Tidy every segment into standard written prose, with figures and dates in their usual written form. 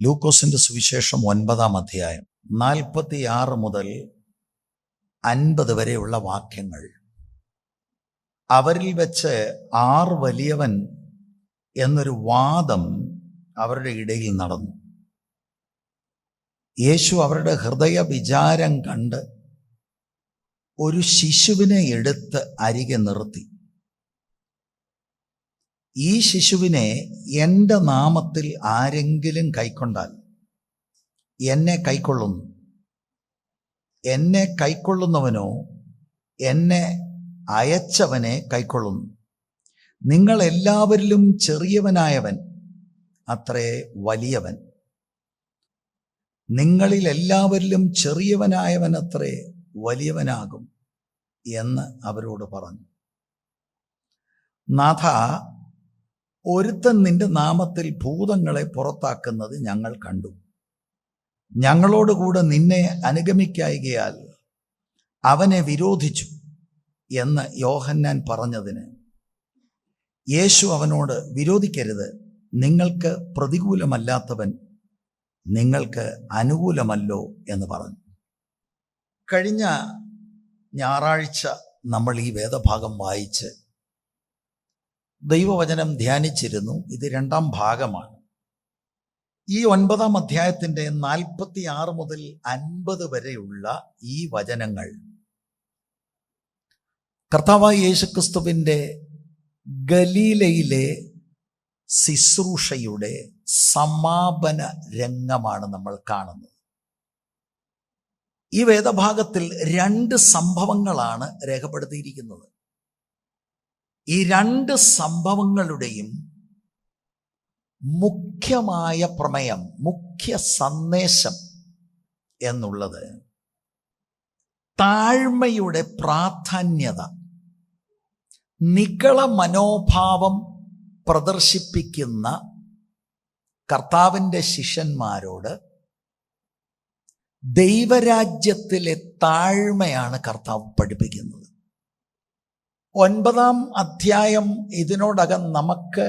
ലൂക്കോസിന്റെ സുവിശേഷം 9-ാം അധ്യായം 46 മുതൽ 50 വരെയുള്ള വാക്യങ്ങൾ. അവരിൽ വെച്ച് ആർ വലിയവൻ എന്നൊരു വാദം അവരുടെ ഇടയിൽ നടന്നു. യേശു അവരുടെ ഹൃദയ വിചാരം കണ്ട് ഒരു ശിശുവിനെ എടുത്ത് അരികെ നിർത്തി. ഈ ശിശുവിനെ എൻ്റെ നാമത്തിൽ ആരെങ്കിലും കൈക്കൊണ്ടാൽ എന്നെ കൈക്കൊള്ളുന്നു. എന്നെ കൈക്കൊള്ളുന്നവനോ എന്നെ അയച്ചവനെ കൈക്കൊള്ളുന്നു. നിങ്ങൾ എല്ലാവരിലും ചെറിയവനായവൻ അത്രേ വലിയവൻ. നിങ്ങളിൽ എല്ലാവരിലും ചെറിയവനായവൻ അത്രേ വലിയവനാകും എന്ന് അവരോട് പറഞ്ഞു. നാഥ, ഒരുത്തൻ നിന്റെ നാമത്തിൽ ഭൂതങ്ങളെ പുറത്താക്കുന്നത് ഞങ്ങൾ കണ്ടു. ഞങ്ങളോടുകൂടെ നിന്നെ അനുഗമിക്കായികയാൽ അവനെ വിരോധിച്ചു എന്ന് യോഹന്നാൻ പറഞ്ഞതിന് യേശു അവനോട്, വിരോധിക്കരുത്. നിങ്ങൾക്ക് പ്രതികൂലമല്ലാത്തവൻ നിങ്ങൾക്ക് അനുകൂലമല്ലോ എന്ന് പറഞ്ഞു. കഴിഞ്ഞ ഞായറാഴ്ച നമ്മൾ ഈ വേദഭാഗം വായിച്ച് ദൈവവചനം ധ്യാനിച്ചിരുന്നു. ഇത് 2-ാം ഭാഗമാണ്. ഈ 9-ാം അധ്യായത്തിൻ്റെ 46 മുതൽ 50 വരെയുള്ള ഈ വചനങ്ങൾ കർത്താവായ യേശുക്രിസ്തുവിൻ്റെ ഗലീലയിലെ ശുശ്രൂഷയുടെ സമാപന രംഗമാണ് നമ്മൾ കാണുന്നത്. ഈ വേദഭാഗത്തിൽ 2 സംഭവങ്ങളാണ് രേഖപ്പെടുത്തിയിരിക്കുന്നത്. ഈ 2 സംഭവങ്ങളുടെയും മുഖ്യമായ പ്രമേയം, മുഖ്യ സന്ദേശം എന്നുള്ളത് താഴ്മയുടെ പ്രാധാന്യത, നിഗള മനോഭാവം പ്രദർശിപ്പിക്കുന്ന കർത്താവിൻ്റെ ശിഷ്യന്മാരോട് ദൈവരാജ്യത്തിലെ താഴ്മയാണ് കർത്താവ് പഠിപ്പിക്കുന്നത്. 9-ാം അധ്യായം ഇതിനോടകം നമുക്ക്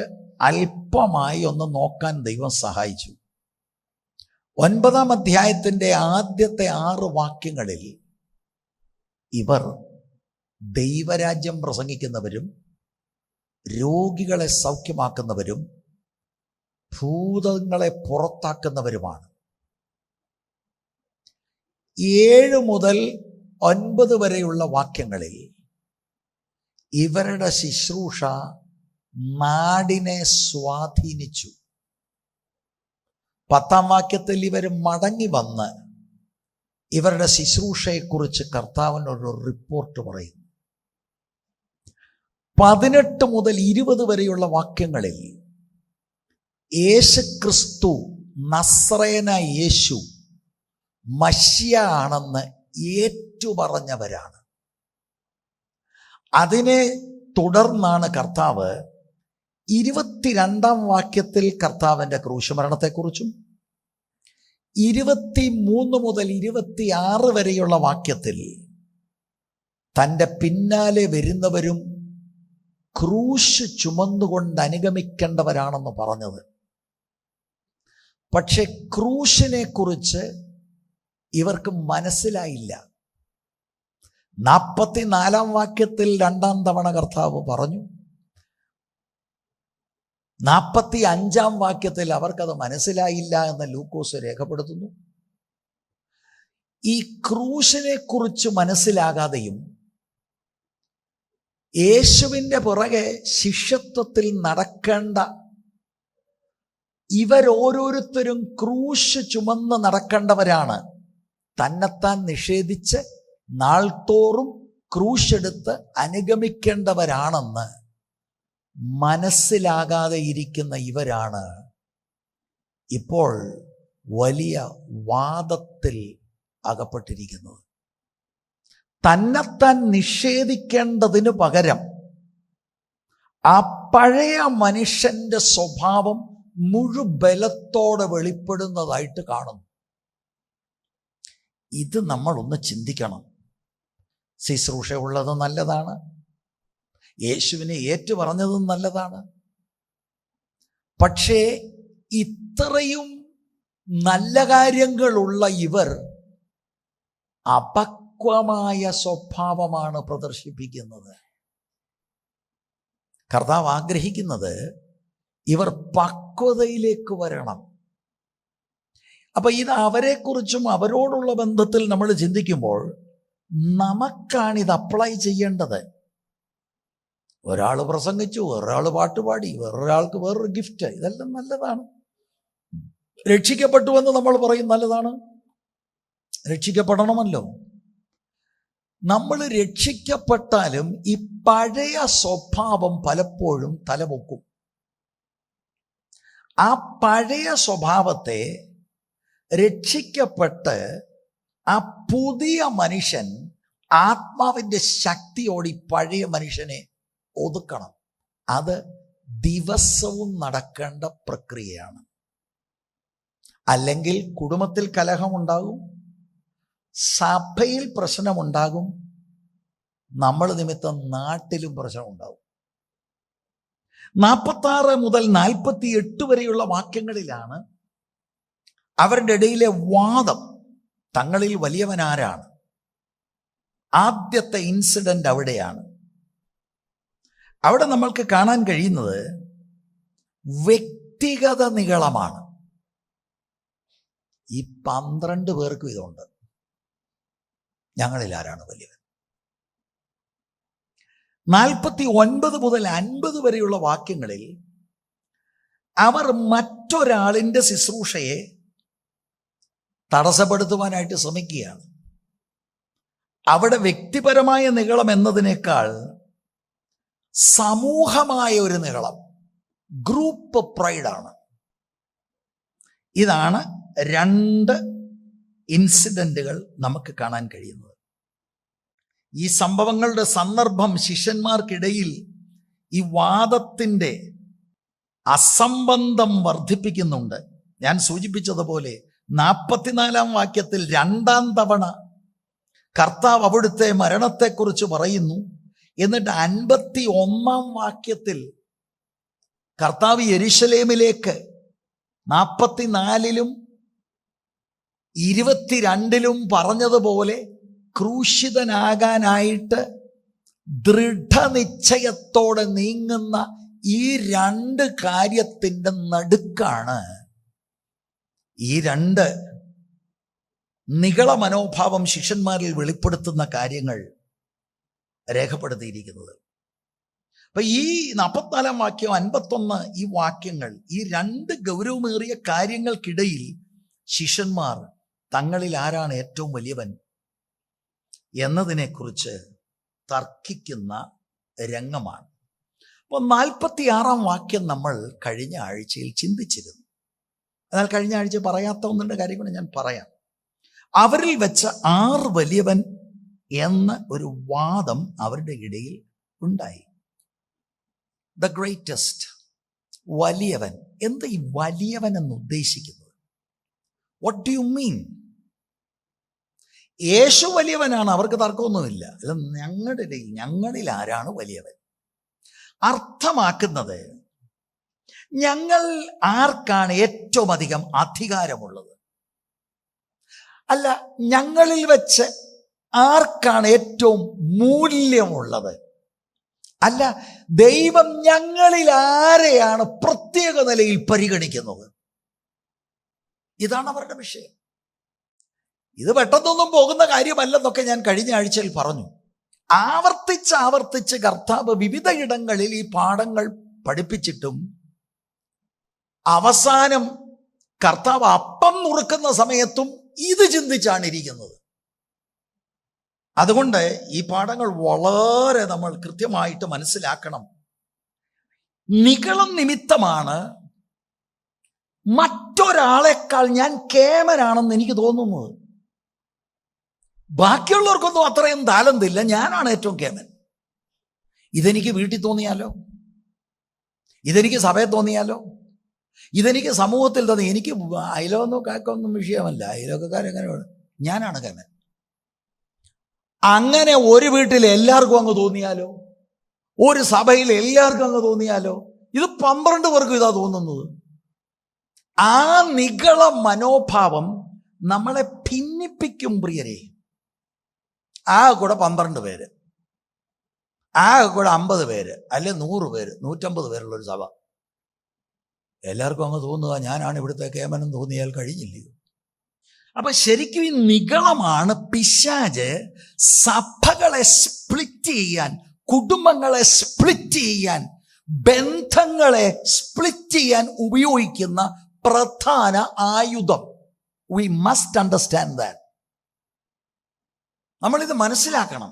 അല്പമായി ഒന്ന് നോക്കാൻ ദൈവം സഹായിച്ചു. 9-ാം അധ്യായത്തിൻ്റെ ആദ്യത്തെ 6 വാക്യങ്ങളിൽ ഇവർ ദൈവരാജ്യം പ്രസംഗിക്കുന്നവരും രോഗികളെ സൗഖ്യമാക്കുന്നവരും ഭൂതങ്ങളെ പുറത്താക്കുന്നവരുമാണ്. 7 മുതൽ 9 വരെയുള്ള വാക്യങ്ങളിൽ ഇവരുടെ ശുശ്രൂഷ നാടിനെ സ്വാധീനിച്ചു. 10-ാം വാക്യത്തിൽ ഇവർ മടങ്ങി വന്ന് ഇവരുടെ ശുശ്രൂഷയെക്കുറിച്ച് കർത്താവിനൊരു റിപ്പോർട്ട് പറയുന്നു. 18 മുതൽ 20 വരെയുള്ള വാക്യങ്ങളിൽ യേശുക്രിസ്തു, നസ്രയനായ യേശു മശിയ ആണെന്ന് ഏറ്റുപറഞ്ഞവരാണ്. അതിനെ തുടർന്നാണ് കർത്താവ് 22-ാം വാക്യത്തിൽ കർത്താവിൻ്റെ ക്രൂശുമരണത്തെക്കുറിച്ചും 23 മുതൽ 26 വരെയുള്ള വാക്യത്തിൽ തൻ്റെ പിന്നാലെ വരുന്നവരും ക്രൂശ് ചുമന്നുകൊണ്ട് അനുഗമിക്കേണ്ടവരാണെന്ന് പറഞ്ഞത്. പക്ഷെ ക്രൂശിനെ കുറിച്ച് ഇവർക്ക് മനസ്സിലായില്ല. 44-ാം വാക്യത്തിൽ 2-ാം തവണ കർത്താവ് പറഞ്ഞു. 45-ാം വാക്യത്തിൽ അവർക്കത് മനസ്സിലായില്ല എന്ന് ലൂക്കോസ് രേഖപ്പെടുത്തുന്നു. ഈ ക്രൂശിനെ കുറിച്ച് മനസ്സിലാകാതെയും യേശുവിൻ്റെ പുറകെ ശിഷ്യത്വത്തിൽ നടക്കേണ്ട ഇവരോരോരുത്തരും ക്രൂശ് ചുമന്ന് നടക്കേണ്ടവരാണ്. തന്നെത്താൻ നിഷേധിച്ച് നാൾത്തോറും ക്രൂശെടുത്ത് അനുഗമിക്കേണ്ടവരാണെന്ന് മനസ്സിലാകാതെ ഇരിക്കുന്ന ഇവരാണ് ഇപ്പോൾ വലിയ വാദത്തിൽ അകപ്പെട്ടിരിക്കുന്നത്. തന്നെത്താൻ നിഷേധിക്കേണ്ടതിന് പകരം ആ പഴയ മനുഷ്യൻ്റെ സ്വഭാവം മുഴുബലത്തോടെ വെളിപ്പെടുന്നതായിട്ട് കാണുന്നു. ഇത് നമ്മളൊന്ന് ചിന്തിക്കണം. ശുശ്രൂഷ ഉള്ളത് നല്ലതാണ്, യേശുവിനെ ഏറ്റു പറഞ്ഞതും നല്ലതാണ്. പക്ഷേ ഇത്രയും നല്ല കാര്യങ്ങളുള്ള ഇവർ അപക്വമായ സ്വഭാവമാണ് പ്രദർശിപ്പിക്കുന്നത്. കർത്താവ് ആഗ്രഹിക്കുന്നത് ഇവർ പക്വതയിലേക്ക് വരണം. അപ്പൊ ഇത് അവരെക്കുറിച്ചും അവരോടുള്ള ബന്ധത്തിൽ നമ്മൾ ചിന്തിക്കുമ്പോൾ നമുക്കാണിത് അപ്ലൈ ചെയ്യേണ്ടത്. ഒരാൾ പ്രസംഗിച്ചു, ഒരാൾ പാട്ടുപാടി, വേറൊരാൾക്ക് വേറൊരു ഗിഫ്റ്റ്, ഇതെല്ലാം നല്ലതാണ്. രക്ഷിക്കപ്പെട്ടുവെന്ന് നമ്മൾ പറയും, നല്ലതാണ്, രക്ഷിക്കപ്പെടണമല്ലോ. നമ്മൾ രക്ഷിക്കപ്പെട്ടാലും ഈ പഴയ സ്വഭാവം പലപ്പോഴും തലപൊക്കും. ആ പഴയ സ്വഭാവത്തെ രക്ഷിക്കപ്പെട്ട് ആ പുതിയ മനുഷ്യൻ ആത്മാവിൻ്റെ ശക്തിയോടെ ഈ പഴയ മനുഷ്യനെ ഒതുക്കണം. അത് ദിവസവും നടക്കേണ്ട പ്രക്രിയയാണ്. അല്ലെങ്കിൽ കുടുംബത്തിൽ കലഹമുണ്ടാകും, സഭയിൽ പ്രശ്നമുണ്ടാകും, നമ്മൾ നിമിത്തം നാട്ടിലും പ്രശ്നമുണ്ടാകും. 46 മുതൽ 48 വരെയുള്ള വാക്യങ്ങളിലാണ് അവരുടെ ഇടയിലെ വാദം, തങ്ങളിൽ വലിയവനാരാണ്. ആദ്യത്തെ ഇൻസിഡന്റ് അവിടെയാണ്. അവിടെ നമ്മൾക്ക് കാണാൻ കഴിയുന്നത് വ്യക്തിഗത നിഗളമാണ്. ഈ 12 പേർക്കും ഇതുണ്ട്, ഞങ്ങളിൽ ആരാണ് വലിയവൻ. 49 മുതൽ 50 വരെയുള്ള വാക്യങ്ങളിൽ അവർ മറ്റൊരാളിൻ്റെ ശുശ്രൂഷയെ തടസ്സപ്പെടുത്തുവാനായിട്ട് ശ്രമിക്കുകയാണ്. അവിടെ വ്യക്തിപരമായ നിഗളം എന്നതിനേക്കാൾ സമൂഹമായ ഒരു നിഗളം, ഗ്രൂപ്പ് പ്രൈഡാണ്. ഇതാണ് 2 ഇൻസിഡന്റുകൾ നമുക്ക് കാണാൻ കഴിയുന്നത്. ഈ സംഭവങ്ങളുടെ സന്ദർഭം ശിഷ്യന്മാർക്കിടയിൽ ഈ വാദത്തിൻ്റെ അസംബന്ധം വർദ്ധിപ്പിക്കുന്നുണ്ട്. ഞാൻ സൂചിപ്പിച്ചതുപോലെ 44-ാം വാക്യത്തിൽ 2ാം തവണ കർത്താവ് അവിടുത്തെ മരണത്തെക്കുറിച്ച് പറയുന്നു. എന്നിട്ട് 51-ാം വാക്യത്തിൽ കർത്താവ് യെരുശലേമിലേക്ക് 44-ലും 22-ലും പറഞ്ഞതുപോലെ ക്രൂശിതനാകാനായിട്ട് ദൃഢനിശ്ചയത്തോടെ നീങ്ങുന്ന ഈ 2 കാര്യത്തിൻ്റെ നടുക്കാണ് ഈ 2 നിഗള മനോഭാവം ശിഷ്യന്മാരിൽ വെളിപ്പെടുത്തുന്ന കാര്യങ്ങൾ രേഖപ്പെടുത്തിയിരിക്കുന്നത്. അപ്പൊ ഈ 44-ാം വാക്യം, 51 ഈ വാക്യങ്ങൾ, ഈ 2 ഗൗരവമേറിയ കാര്യങ്ങൾക്കിടയിൽ ശിഷ്യന്മാർ തങ്ങളിൽ ആരാണ് ഏറ്റവും വലിയവൻ എന്നതിനെക്കുറിച്ച് തർക്കിക്കുന്ന രംഗമാണ്. അപ്പോൾ 46-ാം വാക്യം നമ്മൾ കഴിഞ്ഞ ആഴ്ചയിൽ ചിന്തിച്ചിരുന്നു. എന്നാൽ കഴിഞ്ഞ ആഴ്ച പറയാത്ത 1-2 കാര്യങ്ങൾ ഞാൻ പറയാം. അവരിൽ വെച്ച ആർ വലിയവൻ എന്ന ഒരു വാദം അവരുടെ ഇടയിൽ ഉണ്ടായി. ദ ഗ്രേറ്റസ്റ്റ്, വലിയവൻ. എന്താ ഈ വലിയവൻ എന്ന് ഉദ്ദേശിക്കുന്നത്? What do you mean? യേശു വലിയവനാണ്, അവർക്ക് തർക്കമൊന്നുമില്ല. അല്ല, ഞങ്ങളുടെ ഇടയിൽ ഞങ്ങളിൽ ആരാണ് വലിയവൻ? അർത്ഥമാക്കുന്നത് ഞങ്ങൾ ആർക്കാണ് ഏറ്റവും അധികം അധികാരമുള്ളത്, അല്ല ഞങ്ങളിൽ വെച്ച് ആർക്കാണ് ഏറ്റവും മൂല്യമുള്ളത്, അല്ല ദൈവം ഞങ്ങളിൽ ആരെയാണ് പ്രത്യേക നിലയിൽ പരിഗണിക്കുന്നത്. ഇതാണ് അവരുടെ വിഷയം. ഇത് പെട്ടെന്നൊന്നും പോകുന്ന കാര്യമല്ലെന്നൊക്കെ ഞാൻ കഴിഞ്ഞ ആഴ്ചയിൽ പറഞ്ഞു. ആവർത്തിച്ച് കർത്താവ് വിവിധ ഇടങ്ങളിൽ ഈ പാഠങ്ങൾ പഠിപ്പിച്ചിട്ടും അവസാനം കർത്താവ് അപ്പം നുറുക്കുന്ന സമയത്തും ഇത് ചിന്തിച്ചാണ് ഇരിക്കുന്നത്. അതുകൊണ്ട് ഈ പാഠങ്ങൾ വളരെ നമ്മൾ കൃത്യമായിട്ട് മനസ്സിലാക്കണം. നിഗളം നിമിത്തമാണ് മറ്റൊരാളെക്കാൾ ഞാൻ കേമനാണെന്ന് എനിക്ക് തോന്നുന്നത്. ബാക്കിയുള്ളവർക്കൊന്നും അത്രയും താലന്തില്ല, ഞാനാണ് ഏറ്റവും കേമൻ. ഇതെനിക്ക് വീട്ടിൽ തോന്നിയാലോ, ഇതെനിക്ക് സഭയിൽ തോന്നിയാലോ, ഇതെനിക്ക് സമൂഹത്തിൽ തോന്നി, എനിക്ക് അയലൊന്നും കാക്കൊന്നും വിഷയമല്ല, അയലൊക്കെക്കാരെങ്ങനെ വേണം, ഞാനാണ് കേമൻ. അങ്ങനെ ഒരു വീട്ടിൽ എല്ലാവർക്കും അങ്ങ് തോന്നിയാലോ, ഒരു സഭയിൽ എല്ലാവർക്കും അങ്ങ് തോന്നിയാലോ, ഇത് 12 പേർക്കും ഇതാ തോന്നുന്നത്. ആ നിഗള മനോഭാവം നമ്മളെ ഭിന്നിപ്പിക്കും പ്രിയരെ. കൂടെ 12 പേര്, കൂടെ 50 പേര്, അല്ലെ 100 പേര്, 150 പേരുള്ളൊരു സഭ. എല്ലാവർക്കും അങ്ങ് തോന്നുക ഞാനാണ് ഇവിടുത്തെ കേമനം തോന്നിയാൽ കഴിഞ്ഞില്ലയോ. അപ്പൊ ശരിക്കും ഈ നിഗളമാണ് പിശാച് സഭകളെ സ്പ്ലിറ്റ് ചെയ്യാൻ, കുടുംബങ്ങളെ സ്പ്ലിറ്റ് ചെയ്യാൻ, ബന്ധങ്ങളെ സ്പ്ലിറ്റ് ചെയ്യാൻ ഉപയോഗിക്കുന്ന പ്രധാന ആയുധം. We must understand that. നമ്മളിത് മനസ്സിലാക്കണം.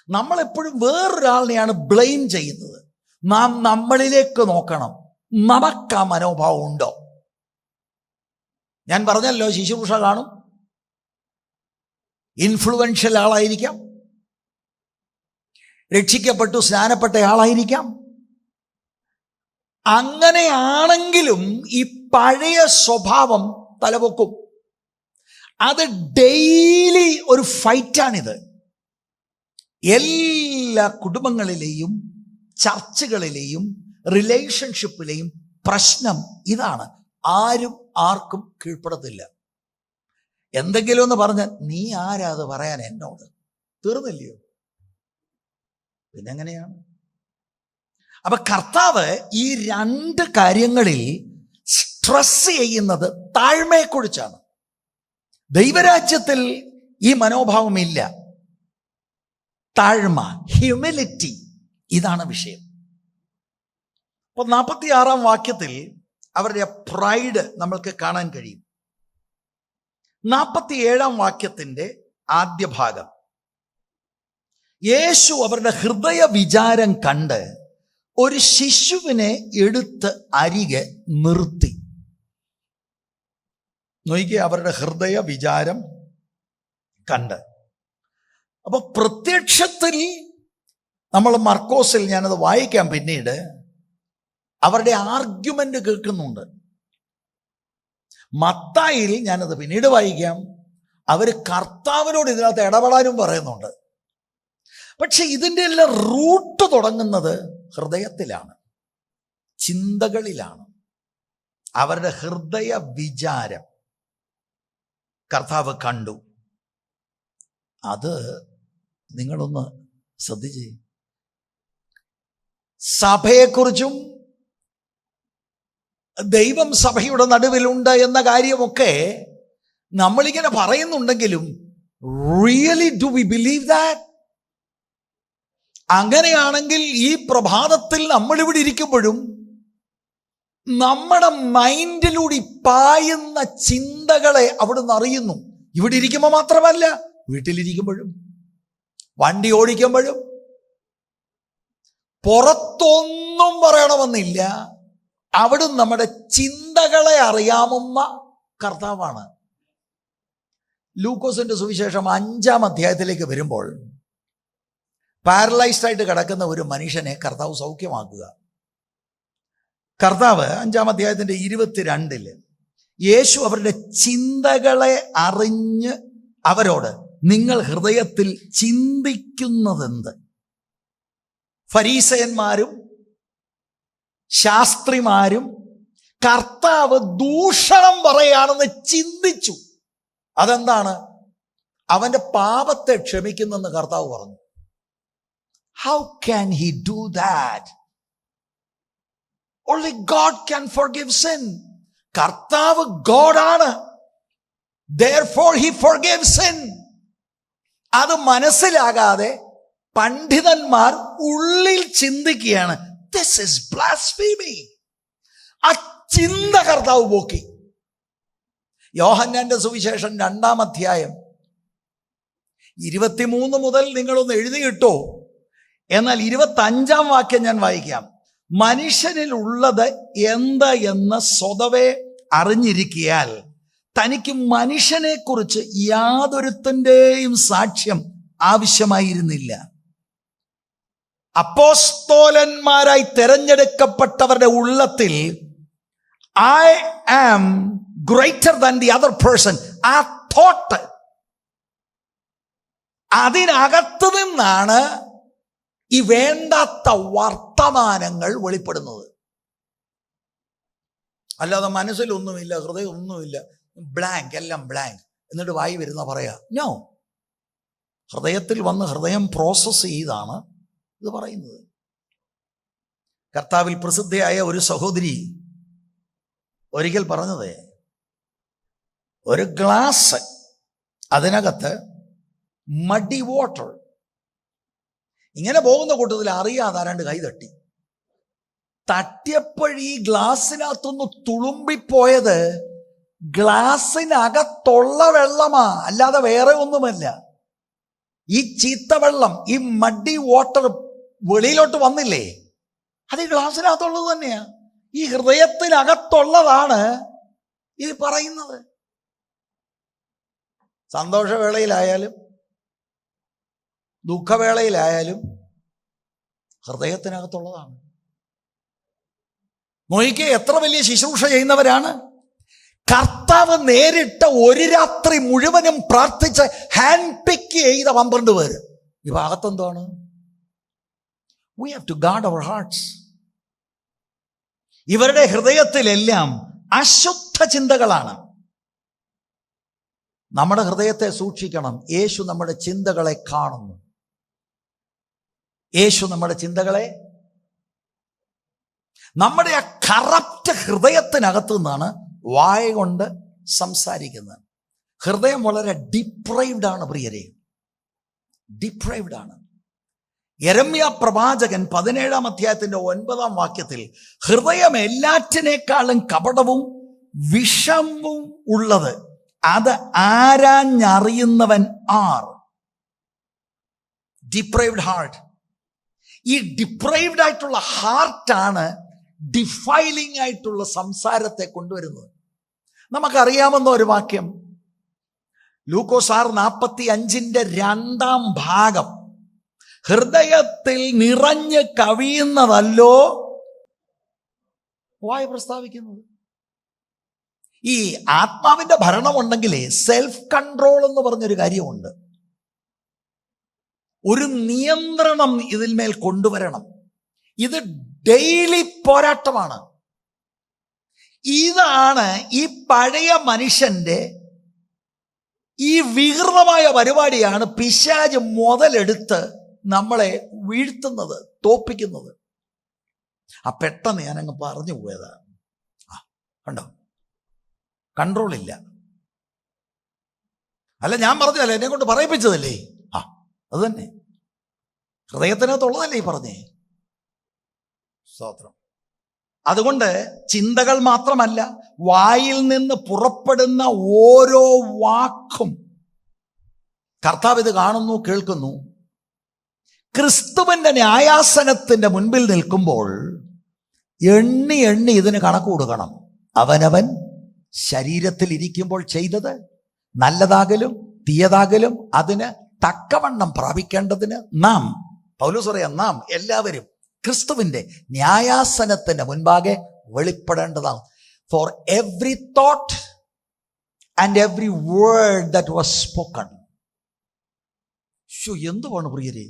നമ്മളെപ്പോഴും വേറൊരാളിനെയാണ് ബ്ലെയിം ചെയ്യുന്നത്. നാം നമ്മളിലേക്ക് നോക്കണം. നമുക്ക് ആ മനോഭാവം ഉണ്ടോ? ഞാൻ പറഞ്ഞല്ലോ, ശുശ്രൂഷ കാണും, ഇൻഫ്ലുവൻഷ്യൽ ആളായിരിക്കാം, രക്ഷിക്കപ്പെട്ടു സ്നാനപ്പെട്ട ആളായിരിക്കാം. അങ്ങനെയാണെങ്കിലും ഈ പഴയ സ്വഭാവം തലപൊക്കും. അത് ഡെയിലി ഒരു ഫൈറ്റാണിത്. എല്ലാ കുടുംബങ്ങളിലെയും ചർച്ചകളിലെയും റിലേഷൻഷിപ്പിലെയും പ്രശ്നം ഇതാണ്. ആരും ആർക്കും കീഴ്പ്പെടത്തില്ല. എന്തെങ്കിലും ഒന്ന് പറഞ്ഞാൽ നീ ആരാ അത് പറയാൻ എന്നോട്? തീർന്നില്ലയോ? പിന്നെങ്ങനെയാണ്? അപ്പൊ കർത്താവ് ഈ 2 കാര്യങ്ങളിൽ സ്ട്രെസ് ചെയ്യുന്നത് താഴ്മയെക്കുറിച്ചാണ്. ദൈവരാജ്യത്തിൽ ഈ മനോഭാവം ഇല്ല. താഴ്മ, ഹ്യൂമിലിറ്റി, ഇതാണ് വിഷയം. അപ്പൊ 46-ാം വാക്യത്തിൽ അവരുടെ പ്രൈഡ് നമ്മൾക്ക് കാണാൻ കഴിയും. 47-ാം വാക്യത്തിന്റെ ആദ്യ ഭാഗം, യേശു അവരുടെ ഹൃദയ വിചാരം കണ്ട് ഒരു ശിശുവിനെ എടുത്ത് അരികെ നിർത്തി. നോക്കിയേ, അവരുടെ ഹൃദയ വിചാരം കണ്ട്. അപ്പൊ പ്രത്യക്ഷത്തിൽ നമ്മൾ മർക്കോസിൽ, ഞാനത് വായിക്കാം പിന്നീട്, അവരുടെ ആർഗ്യുമെന്റ് കേൾക്കുന്നുണ്ട്. മത്തായിൽ ഞാനത് പിന്നീട് വായിക്കാം, അവർ കർത്താവിനോട് ഇതിനകത്ത് ഇടപെടാനും പറയുന്നുണ്ട്. പക്ഷെ ഇതിൻ്റെ എല്ലാം റൂട്ട് തുടങ്ങുന്നത് ഹൃദയത്തിലാണ്, ചിന്തകളിലാണ്. അവരുടെ ഹൃദയ വിചാരം കർത്താവ് കണ്ടു. അത് നിങ്ങളൊന്ന് ശ്രദ്ധിച്ചേ. സഭയെക്കുറിച്ചും ദൈവം സഭയുടെ നടുവിലുണ്ട് എന്ന കാര്യമൊക്കെ നമ്മളിങ്ങനെ പറയുന്നുണ്ടെങ്കിലും really do we believe that? അങ്ങനെയാണെങ്കിൽ ഈ പ്രഭാതത്തിൽ നമ്മളിവിടെ ഇരിക്കുമ്പോഴും നമ്മുടെ മൈൻഡിലൂടെ പായുന്ന ചിന്തകളെ അവിടുന്ന് അറിയുന്നു. ഇവിടെ ഇരിക്കുമ്പോൾ മാത്രമല്ല, വീട്ടിലിരിക്കുമ്പോഴും, വണ്ടി ഓടിക്കുമ്പോഴും. പുറത്തൊന്നും പറയണമെന്നില്ല, അവിടുന്ന് നമ്മുടെ ചിന്തകളെ അറിയാവുന്ന കർത്താവാണ്. ലൂക്കോസിന്റെ സുവിശേഷം 5-ാം അധ്യായത്തിലേക്ക് വരുമ്പോൾ പാരലൈസ്ഡ് ആയിട്ട് കിടക്കുന്ന ഒരു മനുഷ്യനെ കർത്താവ് സൗഖ്യമാക്കുക. കർത്താവ് 5-ാം അധ്യായത്തിന്റെ 22-ൽ യേശു അവരുടെ ചിന്തകളെ അറിഞ്ഞ് അവരോട്, നിങ്ങൾ ഹൃദയത്തിൽ ചിന്തിക്കുന്നതെന്ത്? ഫരീസയന്മാരും ശാസ്ത്രിമാരും കർത്താവ് ദൂഷണം പറയാണെന്ന് ചിന്തിച്ചു. അതെന്താണ്? അവന്റെ പാപത്തെ ക്ഷമിക്കുന്നെന്ന് കർത്താവ് പറഞ്ഞു. How can he do that? Only God can forgive sin. കർത്താവ് God ആണ്. Therefore he forgives sin. അത് മനസ്സിലാകാതെ പണ്ഡിതന്മാർ ഉള്ളിൽ ചിന്തിക്കുകയാണ്, this is blasphemy. ആ ചിന്ത കർത്താവ് പോക്കി. യോഹന്നാന്റെ സുവിശേഷം 2-ാം അധ്യായം 23 മുതൽ നിങ്ങളൊന്ന് എഴുതിയിട്ടോ. എന്നാൽ 25-ാം വാക്യം ഞാൻ വായിക്കാം. മനുഷ്യനിൽ ഉള്ളത് എന്ത് എന്ന് സ്വതവേ അറിഞ്ഞിരിക്കയാൽ തനിക്ക് മനുഷ്യനെ കുറിച്ച് യാതൊരുത്തന്റെയും സാക്ഷ്യം ആവശ്യമായിരുന്നില്ല. അപ്പോസ്തോലന്മാരായി തെരഞ്ഞെടുക്കപ്പെട്ടവരുടെ ഉള്ളത്തിൽ I am greater than the other person, ആ തോട്ട്, അതിനകത്ത് നിന്നാണ് ഈ വേണ്ടാത്ത വർത്തമാനങ്ങൾ വെളിപ്പെടുന്നത്. അല്ലാതെ മനസ്സിലൊന്നുമില്ല, ഹൃദയം ഒന്നുമില്ല, ബ്ലാങ്ക്, എല്ലാം ബ്ലാങ്ക്. എന്നിട്ട് വായി വരുന്ന പറയാ. നോ, ഹൃദയത്തിൽ വന്ന് ഹൃദയം പ്രോസസ്സ് ചെയ്താണ് ഇത് പറയുന്നത്. കർത്താവിൽ പ്രസിദ്ധയായ ഒരു സഹോദരി ഒരിക്കൽ പറഞ്ഞത്, ഒരു ഗ്ലാസ്, അതിനകത്ത് മഡി വാട്ടർ, ഇങ്ങനെ പോകുന്ന കൂട്ടത്തിൽ അറിയാതെ ആരാണ്ട് കൈ തട്ടിയപ്പോൾ ഈ ഗ്ലാസിനകത്തൊന്ന് തുളുമ്പിപ്പോയത് ഗ്ലാസിനകത്തുള്ള വെള്ളമാ, അല്ലാതെ വേറെ ഒന്നുമല്ല. ഈ ചീത്ത വെള്ളം, ഈ മഡി വാട്ടർ വെളിയിലോട്ട് വന്നില്ലേ, അത് ഈ ഗ്ലാസിനകത്തുള്ളത് തന്നെയാ. ഈ ഹൃദയത്തിനകത്തുള്ളതാണ് ഈ പറയുന്നത്. സന്തോഷവേളയിലായാലും ദുഃഖവേളയിലായാലും ഹൃദയത്തിനകത്തുള്ളതാണ്. നോയിക്കേ, എത്ര വലിയ ശുശ്രൂഷ ചെയ്യുന്നവരാണ്. കർത്താവ് നേരിട്ട് ഒരു രാത്രി മുഴുവനും പ്രാർത്ഥിച്ച് ഹാൻഡ് പിക്ക് ചെയ്ത 12 പേര്. ഈ ഭാഗത്തെന്താണ്? We have to guard our hearts. ഇവരുടെ ഹൃദയത്തിലെല്ലാം അശുദ്ധ ചിന്തകളാണ്. നമ്മുടെ ഹൃദയത്തെ സൂക്ഷിക്കണം. യേശു നമ്മുടെ ചിന്തകളെ കാണുന്നു. യേശു നമ്മുടെ ചിന്തകളെ, നമ്മുടെ ആ കറപ്റ്റ് ഹൃദയത്തിനകത്തു നിന്നാണ് വായ കൊണ്ട് സംസാരിക്കുന്നത്. ഹൃദയം വളരെ ഡിപ്രൈവ്ഡ് ആണ് പ്രിയരെ, ഡിപ്രൈവ്ഡ് ആണ്. യെരമ്യാ പ്രവാചകൻ 17-ാം അധ്യായത്തിന്റെ 9-ാം വാക്യത്തിൽ, ഹൃദയം എല്ലാറ്റിനേക്കാളും കപടവും വിഷവും ഉള്ളത്, അത് ആരാഞ്ഞറിയുന്നവൻ ആർ? Deprived heart. ഈ ഡിപ്രൈവ്ഡ് ആയിട്ടുള്ള ഹാർട്ടാണ് ഡിഫൈലിംഗ് ആയിട്ടുള്ള സംസാരത്തെ കൊണ്ടുവരുന്നത്. നമുക്കറിയാവുന്ന ഒരു വാക്യം, ലൂക്കോസ് 6:45 2-ാം ഭാഗം, ഹൃദയത്തിൽ നിറഞ്ഞ് കവിയുന്നതല്ലോ വായ പ്രസ്താവിക്കുന്നത്. ഈ ആത്മാവിന്റെ ഭരണമുണ്ടെങ്കിലേ സെൽഫ് കൺട്രോൾ എന്ന് പറഞ്ഞൊരു കാര്യമുണ്ട്. ഒരു നിയന്ത്രണം ഇതിന്മേൽ കൊണ്ടുവരണം. ഇത് ഡെയിലി പോരാട്ടമാണ്. ഇതാണ് ഈ പഴയ മനുഷ്യന്റെ ഈ വികൃതമായ പരിപാടിയാണ് പിശാച് മുതലെടുത്ത് നമ്മളെ വീഴ്ത്തുന്നത്, തോപ്പിക്കുന്നത്. പെട്ടെന്ന് ഞാനങ്ങ് പറഞ്ഞു പോയതാണ്. കണ്ടോ, കൺട്രോൾ ഇല്ല. അല്ല, ഞാൻ പറഞ്ഞതല്ലേ, എന്നെ കൊണ്ട് പറയിപ്പിച്ചതല്ലേ. അത് തന്നെ, ഹൃദയത്തിനകത്തുള്ളതല്ലേ ഈ പറഞ്ഞേ. സ്തോത്രം. അതുകൊണ്ട് ചിന്തകൾ മാത്രമല്ല, വായിൽ നിന്ന് പുറപ്പെടുന്ന ഓരോ വാക്കും കർത്താവ് ഇത് കാണുന്നു, കേൾക്കുന്നു. ക്രിസ്തുവിന്റെ ന്യായാസനത്തിന്റെ മുൻപിൽ നിൽക്കുമ്പോൾ എണ്ണി എണ്ണി ഇതിന് കണക്ക് കൊടുക്കണം. അവനവൻ ശരീരത്തിൽ ഇരിക്കുമ്പോൾ ചെയ്തത് നല്ലതാകലും തീയതാകലും അതിന് തക്കവണ്ണം പ്രാപിക്കേണ്ടതിന് നാം, പൗലോസ് പറയാം, നാം എല്ലാവരും ക്രിസ്തുവിന്റെ ന്യായാസനത്തിന്റെ മുൻപാകെ വെളിപ്പെടേണ്ടതാണ്. For every thought and every word that was spoken. എന്തുവാണ് പ്രിയരെ,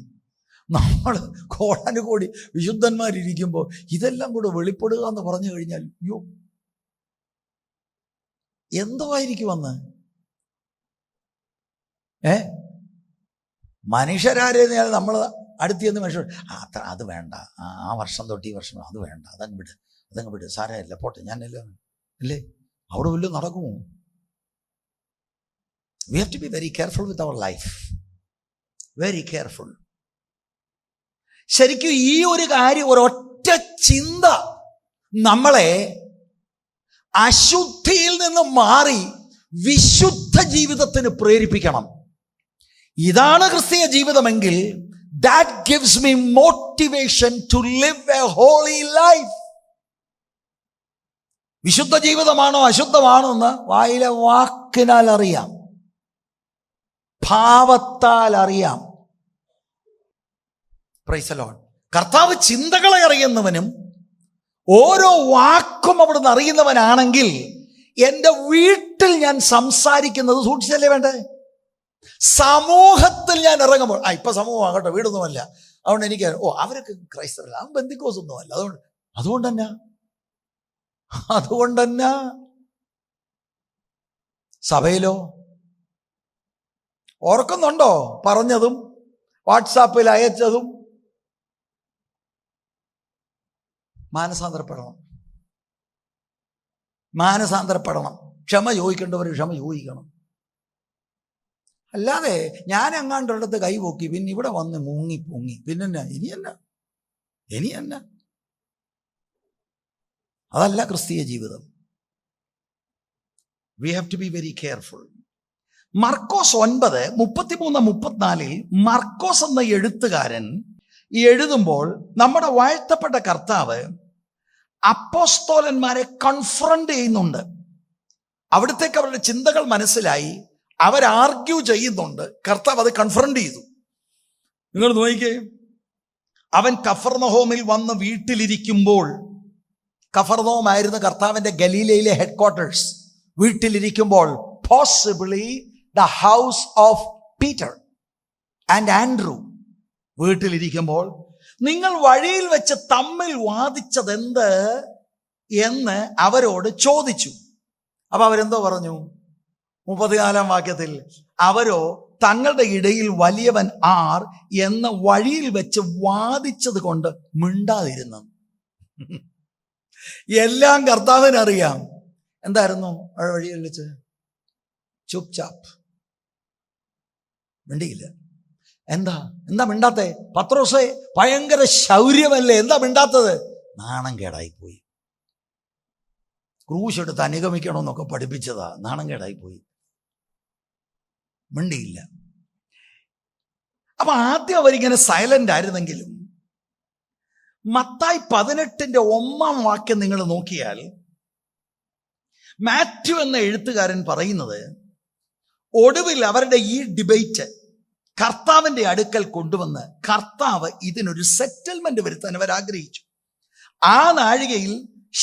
നമ്മൾ കോടാനുകോടി വിശുദ്ധന്മാരിയ്ക്കുമ്പോൾ ഇതെല്ലാം കൂടെ വെളിപ്പെടുക എന്ന് പറഞ്ഞു കഴിഞ്ഞാൽ, അയ്യോ എന്തുവായിരിക്കുമെന്ന്. മനുഷ്യരാരെന്നാൽ നമ്മൾ അടുത്ത് മനുഷ്യർ അത് വേണ്ട, ആ വർഷം തൊട്ട് ഈ വർഷം അത് വേണ്ട, അതങ്ങ് വിട് സാരമില്ല, പോട്ടെ, ഞാനെല്ലാം അല്ലേ, അവിടെ വല്ലതും നടക്കുമോ? We have to be very careful with our life. Very careful. ശരിക്കും ഈ ഒരു കാര്യം, ഒരൊറ്റ ചിന്ത നമ്മളെ അശുദ്ധിയിൽ നിന്ന് മാറി വിശുദ്ധ ജീവിതത്തിന് പ്രേരിപ്പിക്കണം. ഇതാണ് ക്രിസ്തീയ ജീവിതമെങ്കിൽ that gives me motivation to live a holy life. വിശുദ്ധ ജീവിതമാണോ അശുദ്ധമാണോ എന്ന് വായിലെ വാക്കിനാൽ അറിയാം, ഭാവത്താൽ അറിയാം. Price the Lord. കർത്താവ് ചിന്തകളെ അറിയുന്നവനും ഓരോ വാക്കും അവിടുന്ന് അറിയുന്നവനാണെങ്കിൽ എൻ്റെ വീട്ടിൽ ഞാൻ സംസാരിക്കുന്നത് സൂക്ഷിച്ചല്ലേ വേണ്ടേ? സമൂഹത്തിൽ ഞാൻ ഇറങ്ങുമ്പോൾ, ഇപ്പൊ സമൂഹമാകട്ടെ, വീടൊന്നുമല്ല, അതുകൊണ്ട് എനിക്ക് അവരൊക്കെ ക്രൈസ്തവരല്ല, അവൻ ബന്ധിക്കോസൊന്നുമല്ല, അതുകൊണ്ട് തന്നെ അതുകൊണ്ട് തന്നെ സഭയിലോ ഓർക്കുന്നുണ്ടോ പറഞ്ഞതും വാട്സാപ്പിൽ അയച്ചതും? മാനസാന്തരപ്പെടണം. ക്ഷമ ചോദിക്കേണ്ടവർ ക്ഷമ ചോദിക്കണം. അല്ലാതെ ഞാൻ എങ്ങാണ്ടടുത്ത് കൈ പൊക്കി പിന്നെ ഇവിടെ വന്ന് പൊങ്ങി പിന്നെന്നാ ഇനി എന്നാ? അതല്ല ക്രിസ്തീയ ജീവിതം. We have to be very careful. മർക്കോസ് 9:33-34 മർക്കോസ് എന്ന എഴുത്തുകാരൻ എഴുതുമ്പോൾ നമ്മുടെ വാഴ്ത്തപ്പെട്ട കർത്താവ് അപ്പോസ്തോലന്മാരെ കൺഫ്രണ്ട് ചെയ്യുന്നുണ്ട്. അവിടത്തേക്ക് അവരുടെ ചിന്തകൾ മനസ്സിലായി. അവർ ആർഗ്യൂ ചെയ്യുന്നുണ്ട്. കർത്താവ് അത് കൺഫ്രണ്ട് ചെയ്തു. നിങ്ങൾ നോക്കിക്കേ, അവൻ കഫർനഹോമിൽ വന്ന് വീട്ടിലിരിക്കുമ്പോൾ, കഫർനഹോമായിരുന്നു കർത്താവിന്റെ ഗലീലയിലെ ഹെഡ് ക്വാർട്ടേഴ്സ്. വീട്ടിലിരിക്കുമ്പോൾ possibly the house of Peter and Andrew, വീട്ടിലിരിക്കുമ്പോൾ നിങ്ങൾ വഴിയിൽ വെച്ച് തമ്മിൽ വാദിച്ചതെന്ത് എന്ന് അവരോട് ചോദിച്ചു. അപ്പൊ അവരെന്തോ പറഞ്ഞു? 34 വാക്യത്തിൽ, അവരോ തങ്ങളുടെ ഇടയിൽ വലിയവൻ ആർ എന്ന് വഴിയിൽ വെച്ച് വാദിച്ചത് കൊണ്ട് മിണ്ടാതിരുന്നു. എല്ലാം കർത്താവിനറിയാം. എന്തായിരുന്നു വഴിയിൽ വെച്ച്? ചുപ് ചാപ്പ്, മിണ്ടിയില്ല. എന്താ മിണ്ടാത്തേ? പത്രോസേ, ഭയങ്കര ശൗര്യമല്ലേ, എന്താ മിണ്ടാത്തത്? നാണം കേടായിപ്പോയി. ക്രൂശ് എടുത്ത് അനുഗമിക്കണമെന്നൊക്കെ പഠിപ്പിച്ചതാ, നാണം കേടായിപ്പോയി, മിണ്ടിയില്ല. അപ്പൊ ആദ്യം അവരിങ്ങനെ സൈലന്റ് ആയിരുന്നെങ്കിലും മത്തായി 18:1 വാക്യം നിങ്ങൾ നോക്കിയാൽ മാത്യു എന്ന എഴുത്തുകാരൻ പറയുന്നത്, ഒടുവിൽ അവരുടെ ഈ ഡിബേറ്റ് കർത്താവിന്റെ അടുക്കൽ കൊണ്ടുവന്ന് കർത്താവ് ഇതിനൊരു സെറ്റിൽമെന്റ് വരുത്താൻ അവർ ആഗ്രഹിച്ചു. ആ നാഴികയിൽ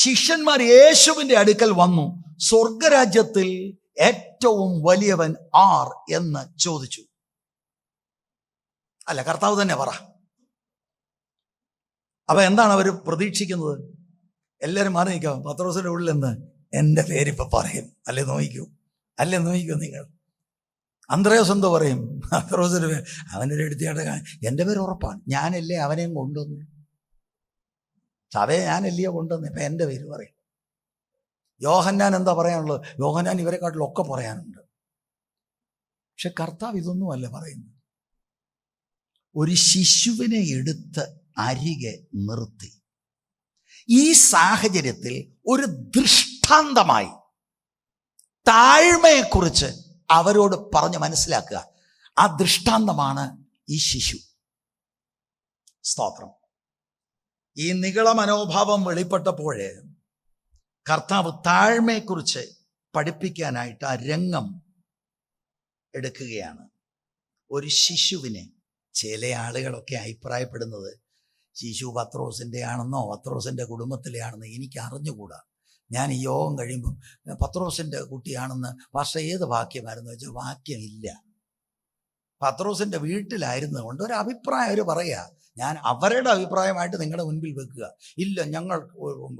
ശിഷ്യന്മാർ യേശുവിന്റെ അടുക്കൽ വന്നു, സ്വർഗരാജ്യത്തിൽ ഏറ്റവും വലിയവൻ ആർ എന്ന് ചോദിച്ചു. അല്ല, കർത്താവ് തന്നെ പറ. അപ്പൊ എന്താണ് അവർ പ്രതീക്ഷിക്കുന്നത്? എല്ലാവരും മാറി നിൽക്കാം. പത്രോസിന്റെ ഉള്ളിൽ എന്ന് എൻ്റെ പേരിപ്പൊ പറയും. അല്ലേ നോക്കൂ നിങ്ങൾ. അന്ത്രയോസ് എന്തോ പറയും? പത്രോസിന്റെ പേര് അവൻ്റെ എടുത്തിയാട്ടെ, എൻ്റെ പേര് ഉറപ്പാണ്, ഞാനല്ലേ അവനെയും കൊണ്ടുവന്നു, സഭയെ ഞാനല്ലയോ കൊണ്ടുവന്നു, ഇപ്പൊ എൻ്റെ പേര് പറയും. യോഹന്നാൻ എന്താ പറയാനുള്ളത്? യോഹന്നാൻ ഇവരെക്കാട്ടിലൊക്കെ പറയാനുണ്ട്. പക്ഷെ കർത്താവ് ഇതൊന്നും അല്ല പറയുന്നത്. ഒരു ശിശുവിനെ എടുത്ത് അരികെ നിർത്തി ഈ സാഹചര്യത്തിൽ ഒരു ദൃഷ്ടാന്തമായി താഴ്മയെക്കുറിച്ച് അവരോട് പറഞ്ഞ് മനസ്സിലാക്കുക. ആ ദൃഷ്ടാന്തമാണ് ഈ ശിശു. സ്തോത്രം. ഈ നിഗള മനോഭാവം വെളിപ്പെട്ടപ്പോഴേ കർത്താവ് താഴ്മയെക്കുറിച്ച് പഠിപ്പിക്കാനായിട്ട് ആ രംഗം എടുക്കുകയാണ്. ഒരു ശിശുവിനെ, ചില ആളുകളൊക്കെ അഭിപ്രായപ്പെടുന്നത് ശിശു പത്രോസിൻ്റെ ആണെന്നോ പത്രോസിൻ്റെ കുടുംബത്തിലെ ആണെന്നോ എനിക്ക് അറിഞ്ഞുകൂടാ. ഞാൻ ഈ യോഗം കഴിയുമ്പം പത്രോസിൻ്റെ കുട്ടിയാണെന്ന് പക്ഷേ ഏത് വാക്യമായിരുന്നു വെച്ചാൽ വാക്യമില്ല. പത്രോസിൻ്റെ വീട്ടിലായിരുന്നതുകൊണ്ട് ഒരു അഭിപ്രായം അവർ പറയുക. ഞാൻ അവരുടെ അഭിപ്രായമായിട്ട് നിങ്ങളുടെ മുൻപിൽ വെക്കുക. ഇല്ല, ഞങ്ങൾ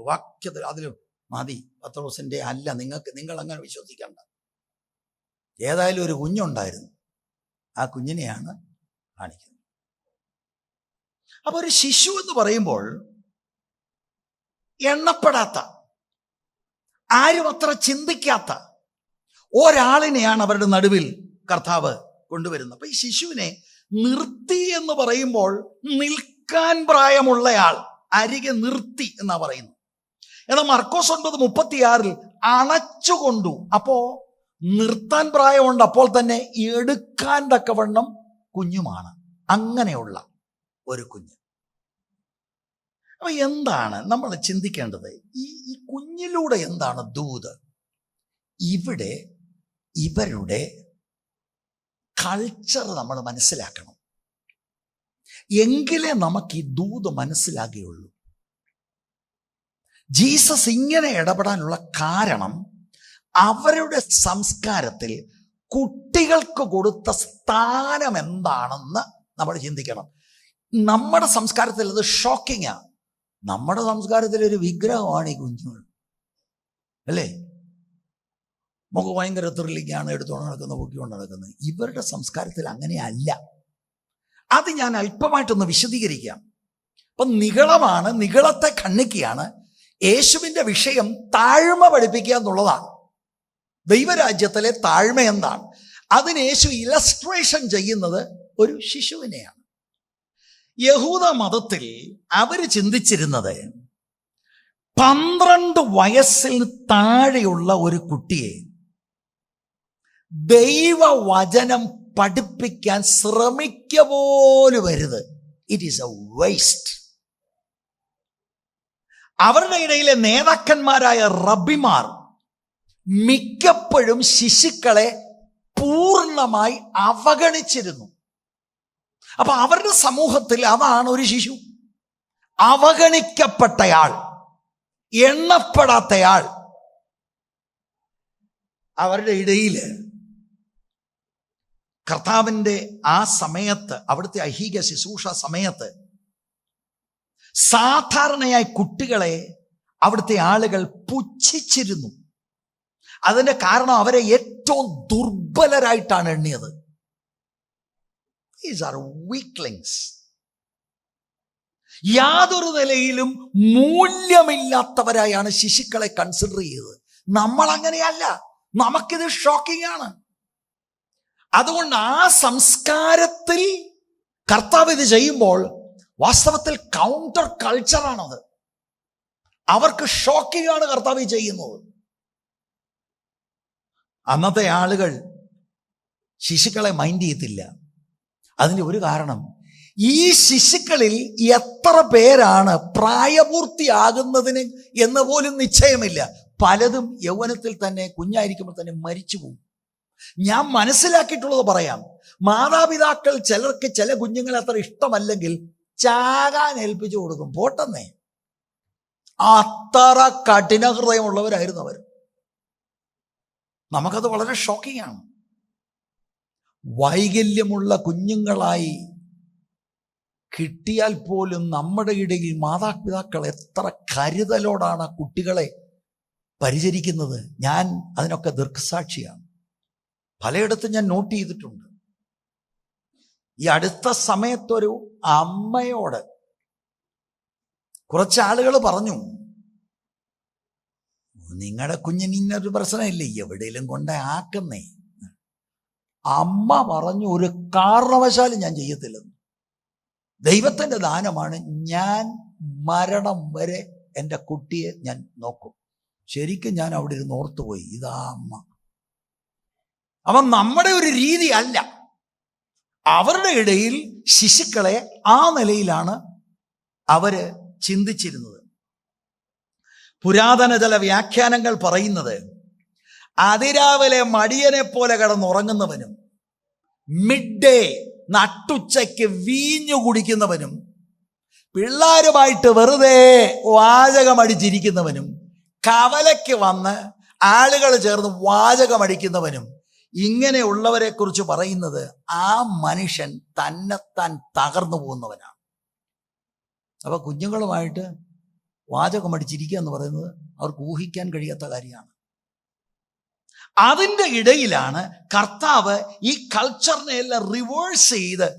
വാക്യത്തിൽ അതിൽ മതി, പത്രോസിൻ്റെ അല്ല, നിങ്ങൾ അങ്ങനെ വിശ്വസിക്കണ്ട. ഏതായാലും ഒരു കുഞ്ഞുണ്ടായിരുന്നു, ആ കുഞ്ഞിനെയാണ് കാണിക്കുന്നത്. അപ്പൊ ഒരു ശിശു എന്ന് പറയുമ്പോൾ എണ്ണപ്പെടാത്ത, ആരും അത്ര ചിന്തിക്കാത്ത ഒരാളിനെയാണ് അവരുടെ നടുവിൽ കർത്താവ് കൊണ്ടുവരുന്നത്. അപ്പൊ ഈ ശിശുവിനെ നിർത്തി എന്ന് പറയുമ്പോൾ നിൽക്കാൻ പ്രായമുള്ളയാൾ അരികെ നിർത്തി എന്നാ പറയുന്നത്. എന്നാൽ മർക്കോസ് 9:36 അണച്ചുകൊണ്ടു. അപ്പോ നിർത്താൻ പ്രായമുണ്ട്, അപ്പോൾ തന്നെ എടുക്കാൻ തക്കവണ്ണം കുഞ്ഞുമാണ്. അങ്ങനെയുള്ള ഒരു കുഞ്ഞ്. അപ്പൊ എന്താണ് നമ്മൾ ചിന്തിക്കേണ്ടത്? ഈ കുഞ്ഞിലൂടെ എന്താണ് ദൂത്? ഇവിടെ ഇവരുടെ കൾച്ചർ നമ്മൾ മനസ്സിലാക്കണം. എങ്കിലേ നമുക്ക് ഈ ദൂത് മനസ്സിലാകുകയുള്ളൂ. ജീസസ് ഇങ്ങനെ ഇടപെടാനുള്ള കാരണം അവരുടെ സംസ്കാരത്തിൽ കുട്ടികൾക്ക് കൊടുത്ത സ്ഥാനം എന്താണെന്ന് നമ്മൾ ചിന്തിക്കണം. നമ്മുടെ സംസ്കാരത്തിൽ അത് ഷോക്കിങ്ങാണ്. നമ്മുടെ സംസ്കാരത്തിൽ ഒരു വിഗ്രഹമാണ് ഈ കുഞ്ഞുങ്ങൾ. അല്ലേ? നമുക്ക് ഭയങ്കര ത്രില്ലിങ്ങാണ് എടുത്തുകൊണ്ട് നടക്കുന്നത്, പൊക്കിക്കൊണ്ട് നടക്കുന്നത്. ഇവരുടെ സംസ്കാരത്തിൽ അങ്ങനെയല്ല. അത് ഞാൻ അല്പമായിട്ടൊന്ന് വിശദീകരിക്കാം. അപ്പം നിഗളമാണ്, നിഗളത്തെ ഖണ്ഡിക്കുകയാണ്. യേശുവിൻ്റെ വിഷയം താഴ്മ പഠിപ്പിക്കുക എന്നുള്ളതാണ്. ദൈവരാജ്യത്തിലെ താഴ്മ എന്താണ്? അതിന് യേശു ഇലസ്ട്രേഷൻ ചെയ്യുന്നത് ഒരു ശിശുവിനെയാണ്. യഹൂദ മതത്തിൽ അവർ ചിന്തിച്ചിരുന്നത് 12 വയസ്സിൽ താഴെയുള്ള ഒരു കുട്ടിയെ ദൈവവചനം പഠിപ്പിക്കാൻ ശ്രമിക്കുക പോലും വരുത്. It is a waste. അവരുടെ ഇടയിലെ നേതാക്കന്മാരായ റബ്ബിമാർ മിക്കപ്പോഴും ശിശുക്കളെ പൂർണ്ണമായി അവഗണിച്ചിരുന്നു. അപ്പൊ അവരുടെ സമൂഹത്തിൽ അതാണ് ഒരു ശിശു. അവഗണിക്കപ്പെട്ടയാൾ, എണ്ണപ്പെടാത്തയാൾ. അവരുടെ ഇടയിൽ കർത്താവിൻ്റെ ആ സമയത്ത്, അവിടുത്തെ ഐഹിക ശുശ്രൂഷ സമയത്ത് സാധാരണയായി കുട്ടികളെ അവിടുത്തെ ആളുകൾ പുച്ഛിച്ചിരുന്നു. അതിന്റെ കാരണം അവരെ ഏറ്റവും ദുർബലരായിട്ടാണ് എണ്ണിയത്. These are weaklings. യാതൊരു നിലയിലും മൂല്യമില്ലാത്തവരായാണ് ശിശുക്കളെ കൺസിഡർ ചെയ്തത്. നമ്മൾ അങ്ങനെയല്ല. നമുക്കിത് ഷോക്കിംഗ് ആണ്. അതുകൊണ്ട് ആ സംസ്കാരത്തിൽ കർത്താവ് ഇത് ചെയ്യുമ്പോൾ വാസ്തവത്തിൽ കൗണ്ടർ കൾച്ചറാണത്. അവർക്ക് ഷോക്കിംഗ് ആണ് കർത്താവ് ചെയ്യുന്നത്. അന്നത്തെ ആളുകൾ ശിശുക്കളെ മൈൻഡ് ചെയ്യത്തില്ല. അതിൻ്റെ ഒരു കാരണം, ഈ ശിശുക്കളിൽ എത്ര പേരാണ് പ്രായപൂർത്തിയാകുന്നതിന് എന്ന് പോലും നിശ്ചയമില്ല. പലതും യൗവനത്തിൽ തന്നെ, കുഞ്ഞായിരിക്കുമ്പോൾ തന്നെ മരിച്ചു പോകും. ഞാൻ മനസ്സിലാക്കിയിട്ടുള്ളത് പറയാം. മാതാപിതാക്കൾ ചിലർക്ക് ചില കുഞ്ഞുങ്ങളെ അത്ര ഇഷ്ടമല്ലെങ്കിൽ ചാകാൻ ഏൽപ്പിച്ചു കൊടുക്കും. പോട്ടെന്നേ. അത്ര കഠിന ഹൃദയമുള്ളവരായിരുന്നു അവർ. നമുക്കത് വളരെ ഷോക്കിംഗ് ആണ്. വൈകല്യമുള്ള കുഞ്ഞുങ്ങളായി കിട്ടിയാൽ പോലും നമ്മുടെ ഇടയിൽ മാതാപിതാക്കൾ എത്ര കരുതലോടാണ് കുട്ടികളെ പരിചരിക്കുന്നത്. ഞാൻ അതിനൊക്കെ ദൃക്സാക്ഷിയാണ്. പലയിടത്തും ഞാൻ നോട്ട് ചെയ്തിട്ടുണ്ട്. ഈ അടുത്ത സമയത്തൊരു അമ്മയോട് കുറച്ച് ആളുകൾ പറഞ്ഞു, നിങ്ങളുടെ കുഞ്ഞിന് ഇന്നൊരു പ്രശ്നമില്ലേ, എവിടെയെങ്കിലും കൊണ്ടേ ആക്കുന്നേ. അമ്മ പറഞ്ഞു, ഒരു കാരണവശാലും ഞാൻ ചെയ്യത്തില്ലെന്ന്. ദൈവത്തിൻ്റെ ദാനമാണ്. ഞാൻ മരണം വരെ എൻ്റെ കുട്ടിയെ ഞാൻ നോക്കും. ശരിക്കും ഞാൻ അവിടെ ഇരുന്ന് ഓർത്തുപോയി, ഇതാ അമ്മ. അവൻ നമ്മുടെ ഒരു രീതി അല്ല. അവരുടെ ഇടയിൽ ശിശുക്കളെ ആ നിലയിലാണ് അവര് ചിന്തിച്ചിരുന്നത്. പുരാതന ചില വ്യാഖ്യാനങ്ങൾ പറയുന്നത്, അതിരാവിലെ മടിയനെ പോലെ കിടന്നുറങ്ങുന്നവനും മിഡ് ഡേ നട്ടുച്ചയ്ക്ക് വീഞ്ഞു കുടിക്കുന്നവനും പിള്ളേരുമായിട്ട് വെറുതെ വാചകമടിച്ചിരിക്കുന്നവനും കവലയ്ക്ക് വന്ന് ആളുകൾ ചേർന്ന് വാചകമടിക്കുന്നവനും ഇങ്ങനെയുള്ളവരെ കുറിച്ച് പറയുന്നത് ആ മനുഷ്യൻ തന്നെത്താൻ തകർന്നു പോകുന്നവനാണ്. അപ്പൊ കുഞ്ഞുങ്ങളുമായിട്ട് വാചകമടിച്ചിരിക്കുക എന്ന് പറയുന്നത് അവർക്ക് ഊഹിക്കാൻ കഴിയാത്ത കാര്യമാണ്. അതിൻ്റെ ഇടയിലാണ് കർത്താവ് ഈ കൾച്ചറിനെ എല്ലാം റിവേഴ്സ് ചെയ്ത്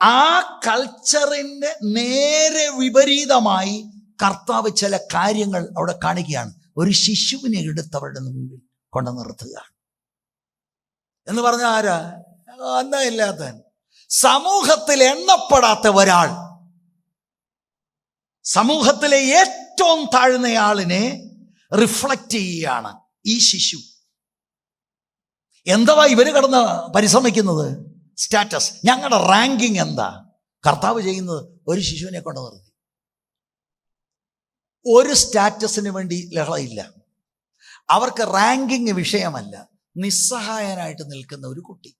ആ കൾച്ചറിൻ്റെ നേരെ വിപരീതമായി കർത്താവ് ചില കാര്യങ്ങൾ അവിടെ കാണിക്കുകയാണ്. ഒരു ശിശുവിനെ എടുത്ത് അവരുടെ മുമ്പിൽ കൊണ്ടു നിർത്തുകയാണ്. എന്ന് പറഞ്ഞാൽ ആരാ? അന്നമില്ലാത്തവൻ, സമൂഹത്തിൽ എണ്ണപ്പെടാത്ത ഒരാൾ, സമൂഹത്തിലെ ഏറ്റവും താഴ്ന്നയാളിനെ റിഫ്ലക്റ്റ് ചെയ്യുകയാണ് ഈ ശിശു. എന്താ ഇവര് കടന്ന് പരിശ്രമിക്കുന്നത്? സ്റ്റാറ്റസ്. ഞങ്ങളുടെ റാങ്കിങ് എന്താ? കർത്താവ് ചെയ്യുന്നത് ഒരു ശിശുവിനെ കൊണ്ട് നിർത്തി. ഒരു സ്റ്റാറ്റസിന് വേണ്ടി ലഹളയില്ല. അവർക്ക് റാങ്കിങ് വിഷയമല്ല. നിസ്സഹായനായിട്ട് നിൽക്കുന്ന ഒരു കുട്ടി.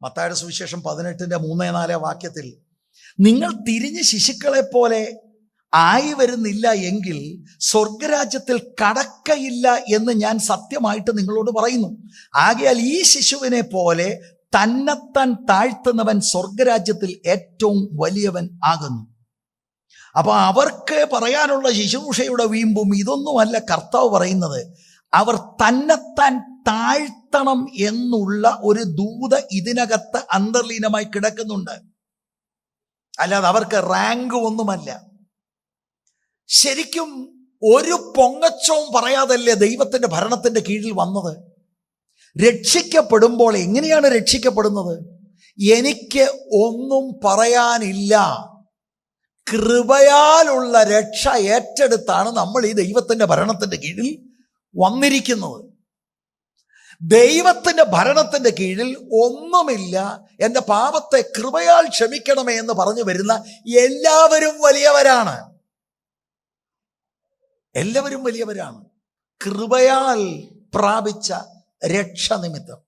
മത്തായിയുടെ സുവിശേഷം 18:3-4 വാക്യത്തിൽ, നിങ്ങൾ തിരിഞ്ഞ് ശിശുക്കളെ പോലെ ആയി വരുന്നില്ല എങ്കിൽ സ്വർഗരാജ്യത്തിൽ കടക്കയില്ല എന്ന് ഞാൻ സത്യമായിട്ട് നിങ്ങളോട് പറയുന്നു. ആകയാൽ ഈ ശിശുവിനെ പോലെ തന്നെത്താൻ താഴ്ത്തുന്നവൻ സ്വർഗരാജ്യത്തിൽ ഏറ്റവും വലിയവൻ ആകുന്നു. അപ്പൊ അവർക്ക് പറയാനുള്ള ശുശ്രൂഷയുടെ വീമ്പും ഇതൊന്നുമല്ല കർത്താവ് പറയുന്നത്. അവർ തന്നെത്താൻ താഴ്ത്തണം എന്നുള്ള ഒരു ദൂത ഇതിനകത്ത് അന്തർലീനമായി കിടക്കുന്നുണ്ട്. അല്ലാതെ അവർക്ക് റാങ്ക് ഒന്നുമല്ല. ശരിക്കും ഒരു പൊങ്ങച്ചവും പറയാതല്ലേ ദൈവത്തിന്റെ ഭരണത്തിന്റെ കീഴിൽ വന്നത്. രക്ഷിക്കപ്പെടുമ്പോൾ എങ്ങനെയാണ് രക്ഷിക്കപ്പെടുന്നത്? എനിക്ക് ഒന്നും പറയാനില്ല, കൃപയാലുള്ള രക്ഷ ഏറ്റെടുത്താണ് നമ്മൾ ഈ ദൈവത്തിന്റെ ഭരണത്തിന്റെ കീഴിൽ വന്നിരിക്കുന്നത്. ദൈവത്തിന്റെ ഭരണത്തിന്റെ കീഴിൽ ഒന്നുമില്ല, എൻ്റെ പാപത്തെ കൃപയാൽ ക്ഷമിക്കണമേ എന്ന് പറഞ്ഞു വരുന്ന എല്ലാവരും വലിയവരാണ്. എല്ലാവരും വലിയവരാണ് കൃപയാൽ പ്രാപിച്ച രക്ഷ നിമിത്തം.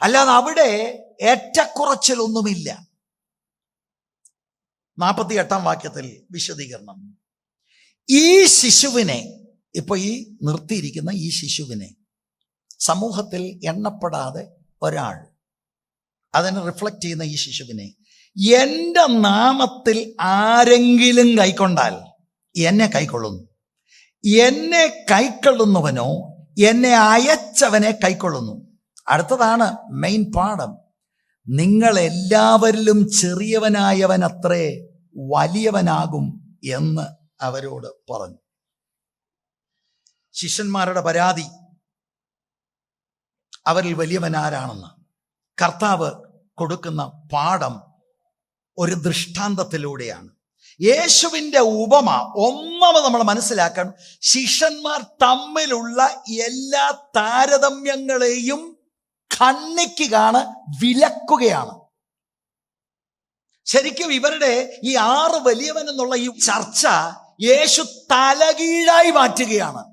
അല്ലാതെ അവിടെ ഏറ്റക്കുറച്ചിലൊന്നുമില്ല. 48 വാക്യത്തിൽ വിശദീകരണം. ഈ ശിശുവിനെ, ഇപ്പൊ ഈ നിർത്തിയിരിക്കുന്ന ഈ ശിശുവിനെ, സമൂഹത്തിൽ എണ്ണപ്പെടാതെ ഒരാൾ, അതിനെ റിഫ്ലക്റ്റ് ചെയ്യുന്ന ഈ ശിശുവിനെ എൻ്റെ നാമത്തിൽ ആരെങ്കിലും കൈക്കൊണ്ടാൽ എന്നെ കൈക്കൊള്ളുന്നു, എന്നെ കൈക്കൊള്ളുന്നവനോ എന്നെ അയച്ചവനെ കൈക്കൊള്ളുന്നു. അടുത്തതാണ് മെയിൻ പാഠം. നിങ്ങൾ എല്ലാവരിലും ചെറിയവനായവൻ അത്രേ വലിയവനാകും എന്ന് അവരോട് പറഞ്ഞു. ശിഷ്യന്മാരുടെ പരാതി അവരിൽ വലിയവനാരാണെന്ന്. കർത്താവ് കൊടുക്കുന്ന പാഠം ഒരു ദൃഷ്ടാന്തത്തിലൂടെയാണ്. യേശുവിൻ്റെ ഉപമ ഒന്നാമത് നമ്മൾ മനസ്സിലാക്കണം. ശിഷ്യന്മാർ തമ്മിലുള്ള എല്ലാ താരതമ്യങ്ങളെയും ഖണ്ഡിക്കുകയാണ്, വിലക്കുകയാണ്. ശരിക്കും ഇവരുടെ ഈ 6 വലിയവൻ എന്നുള്ള ഈ ചർച്ച യേശു തലകീഴായി മാറ്റുകയാണ്.